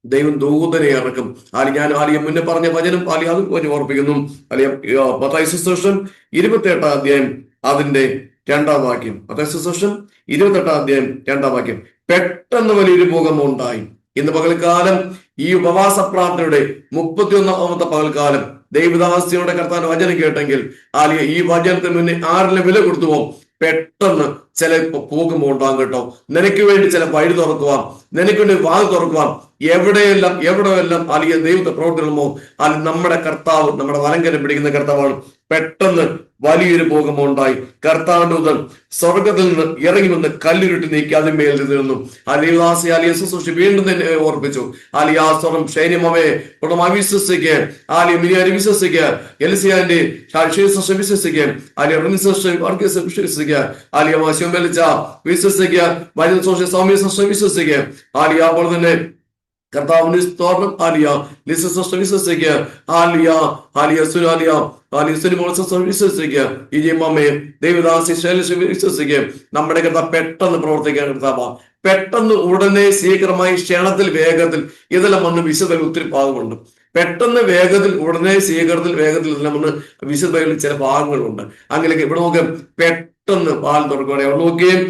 ദൈവം ദൂതനെ ഇറക്കും. ഞാൻ മുന്നേ പറഞ്ഞ വചനം അത് ഓർപ്പിക്കുന്നു. മത്തായി സുവിശേഷം 28ാം അധ്യായം അതിന്റെ 2ാം വാക്യം. മത്തായി സുവിശേഷം 28ാം അധ്യായം 2ാം വാക്യം. പെട്ടെന്ന് വലിയൊരു ഭൂകമ്പം ഉണ്ടായി. ഇന്ന് പകൽക്കാലം ഈ ഉപവാസ പ്രാർത്ഥനയുടെ 31ാമത്തെ പകൽക്കാലം ദൈവദാസിയുടെ കർത്താവിന്റെ വചനം കേട്ടെങ്കിൽ ഈ വചനത്തിന് മുന്നേ ആരെല്ലാം വില കൊടുത്തുവോ, പെട്ടെന്ന് ചില ഭൂകമ്പം ഉണ്ടാകും കേട്ടോ. നിനക്ക് വേണ്ടി ചില വഴി തുറക്കുവാൻ, നിനക്ക് വേണ്ടി വാതിൽ തുറക്കുവാൻ, എവിടെയെല്ലാം ദൈവത്തെ പ്രവർത്തിക്കുമോ നമ്മുടെ കർത്താവ്, നമ്മുടെ വലങ്കരം പിടിക്കുന്ന കർത്താവാണ്. പെട്ടെന്ന് വലിയൊരു ഭൂകമ്പം ഉണ്ടായി. കർത്താവിന്റെ ദൂതൻ സ്വർഗത്തിൽ നിന്ന് ഇറങ്ങി വന്ന് കല്ലുരുട്ടി നീക്കി അതിന്മേൽ നിന്നു. ശുശ്രൂഷ വീണ്ടും തന്നെ ഓർപ്പിച്ചു. സ്വർണം സൈന്യമേ അവിശ്വസിക്കുക, വിശ്വസിക്കുക, എലിസിയാന്റെ വിശ്വസിക്കുക, വിശ്വസിക്കുക, വിശ്വസിക്കുക, വിശ്വസിക്കുക. അപ്പോൾ തന്നെ കർത്താവിന്റെ സ്തോത്രം. വിശ്വസിക്കുക, വിശ്വസിക്കുക. ദൈവദാസി വിശ്വസിക്കുക. നമ്മുടെ കർത്താവ് പെട്ടെന്ന് പ്രവർത്തിക്കാൻ കർത്താവ് പെട്ടെന്ന്, ഉടനെ, ശീഘ്രമായി, ക്ഷണത്തിൽ, വേഗത്തിൽ ഇതെല്ലാം വന്ന് വിശുദ്ധ ഒത്തിരി ഭാഗമുണ്ട്. പെട്ടെന്ന്, വേഗത്തിൽ, ഉടനെ, ശീഘ്രത്തിൽ, വേഗത്തിൽ ഇതെല്ലാം വന്ന് വിശുദ്ധയിൽ ചില ഭാഗങ്ങളുണ്ട്. അങ്ങനെ ഇവിടെ നോക്കാം, പെട്ടെന്ന് പാൽ തുറക്കുകയാണ്. അവിടെ നോക്കുകയും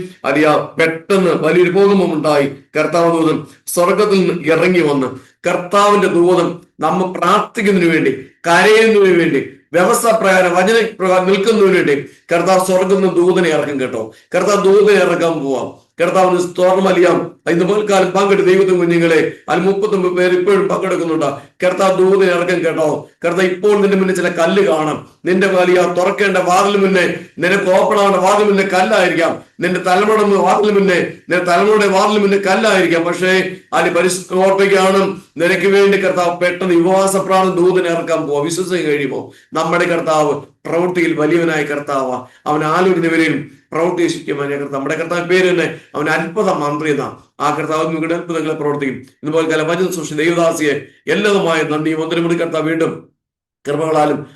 പെട്ടെന്ന് വലിയൊരു ഭൂകമ്പം ഉണ്ടായി. കർത്താവ് ദൂതൻ സ്വർഗത്തിൽ നിന്ന് ഇറങ്ങി വന്ന്, കർത്താവിന്റെ ദൂതൻ നമ്മൾ പ്രാർത്ഥിക്കുന്നതിന് വേണ്ടി, കരയുന്നതിന് വേണ്ടി, വ്യവസ്ഥ പ്രകാരം വചന പ്രകാരം നിൽക്കുന്നതിന് വേണ്ടി കർത്താവ് സ്വർഗത്തിൽ നിന്ന് ദൂതനെ ഇറക്കും കേട്ടോ. കർത്താവ് ദൂതനെ ഇറക്കാൻ പോവാം. കർത്താവിന് സ്തോത്രം. ഇന്ന് പകൽക്കാലം പങ്കെടുത്ത് ദൈവത്തിന് കുഞ്ഞുങ്ങളെ അതിൽ 39 പേര് ഇപ്പോഴും പങ്കെടുക്കുന്നുണ്ട്. കർത്താവ് ദൂതനെ ഇറക്കം കേട്ടോ. കർത്താവ് ഇപ്പോൾ നിന്റെ മുന്നിൽ ചില കല്ല് കാണാം. നിന്റെ വലിയ തുറക്കേണ്ട വാതിൽ മുന്നേ, നിനക്ക് ഓപ്പൺ ആവേണ്ട വാതിൽ മുന്നേ കല്ലായിരിക്കാം. നിന്റെ തലമുറ വാതിൽ മുന്നേ, നിന്റെ തലമുറയുടെ വാതിൽ മുന്നേ കല്ലായിരിക്കാം. പക്ഷേ അതിന് പരിശുദ്ധ ഓർപ്പിക്കുകയാണ്, നിനക്ക് വേണ്ടി കർത്താവ് പെട്ടെന്ന് വിവാസപ്രാണം ദൂതനെ ഇറക്കാൻ പോവാ. വിശ്വസിച്ച് കഴിയുമോ നമ്മുടെ കർത്താവ് പ്രവൃത്തിയിൽ വലിയവനായ കർത്താവ്. അവൻ ആലോചനവരെയും പ്രവർത്തിക്കുവാൻ നമ്മുടെ കർത്താവ് പേര് തന്നെ അവൻ അത്ഭുത മന്ത്രി എന്നാണ്. ആ കർത്താവ് നിങ്ങളുടെ അത്ഭുതങ്ങളെ പ്രവർത്തിക്കും. ഇതുപോലെ വചന സൃഷ്ടി ദൈവദാസിയെ എല്ലാതുമായ നന്ദി വന്ദനമുടി കർത്താവ് വീണ്ടും കൃപകളാലും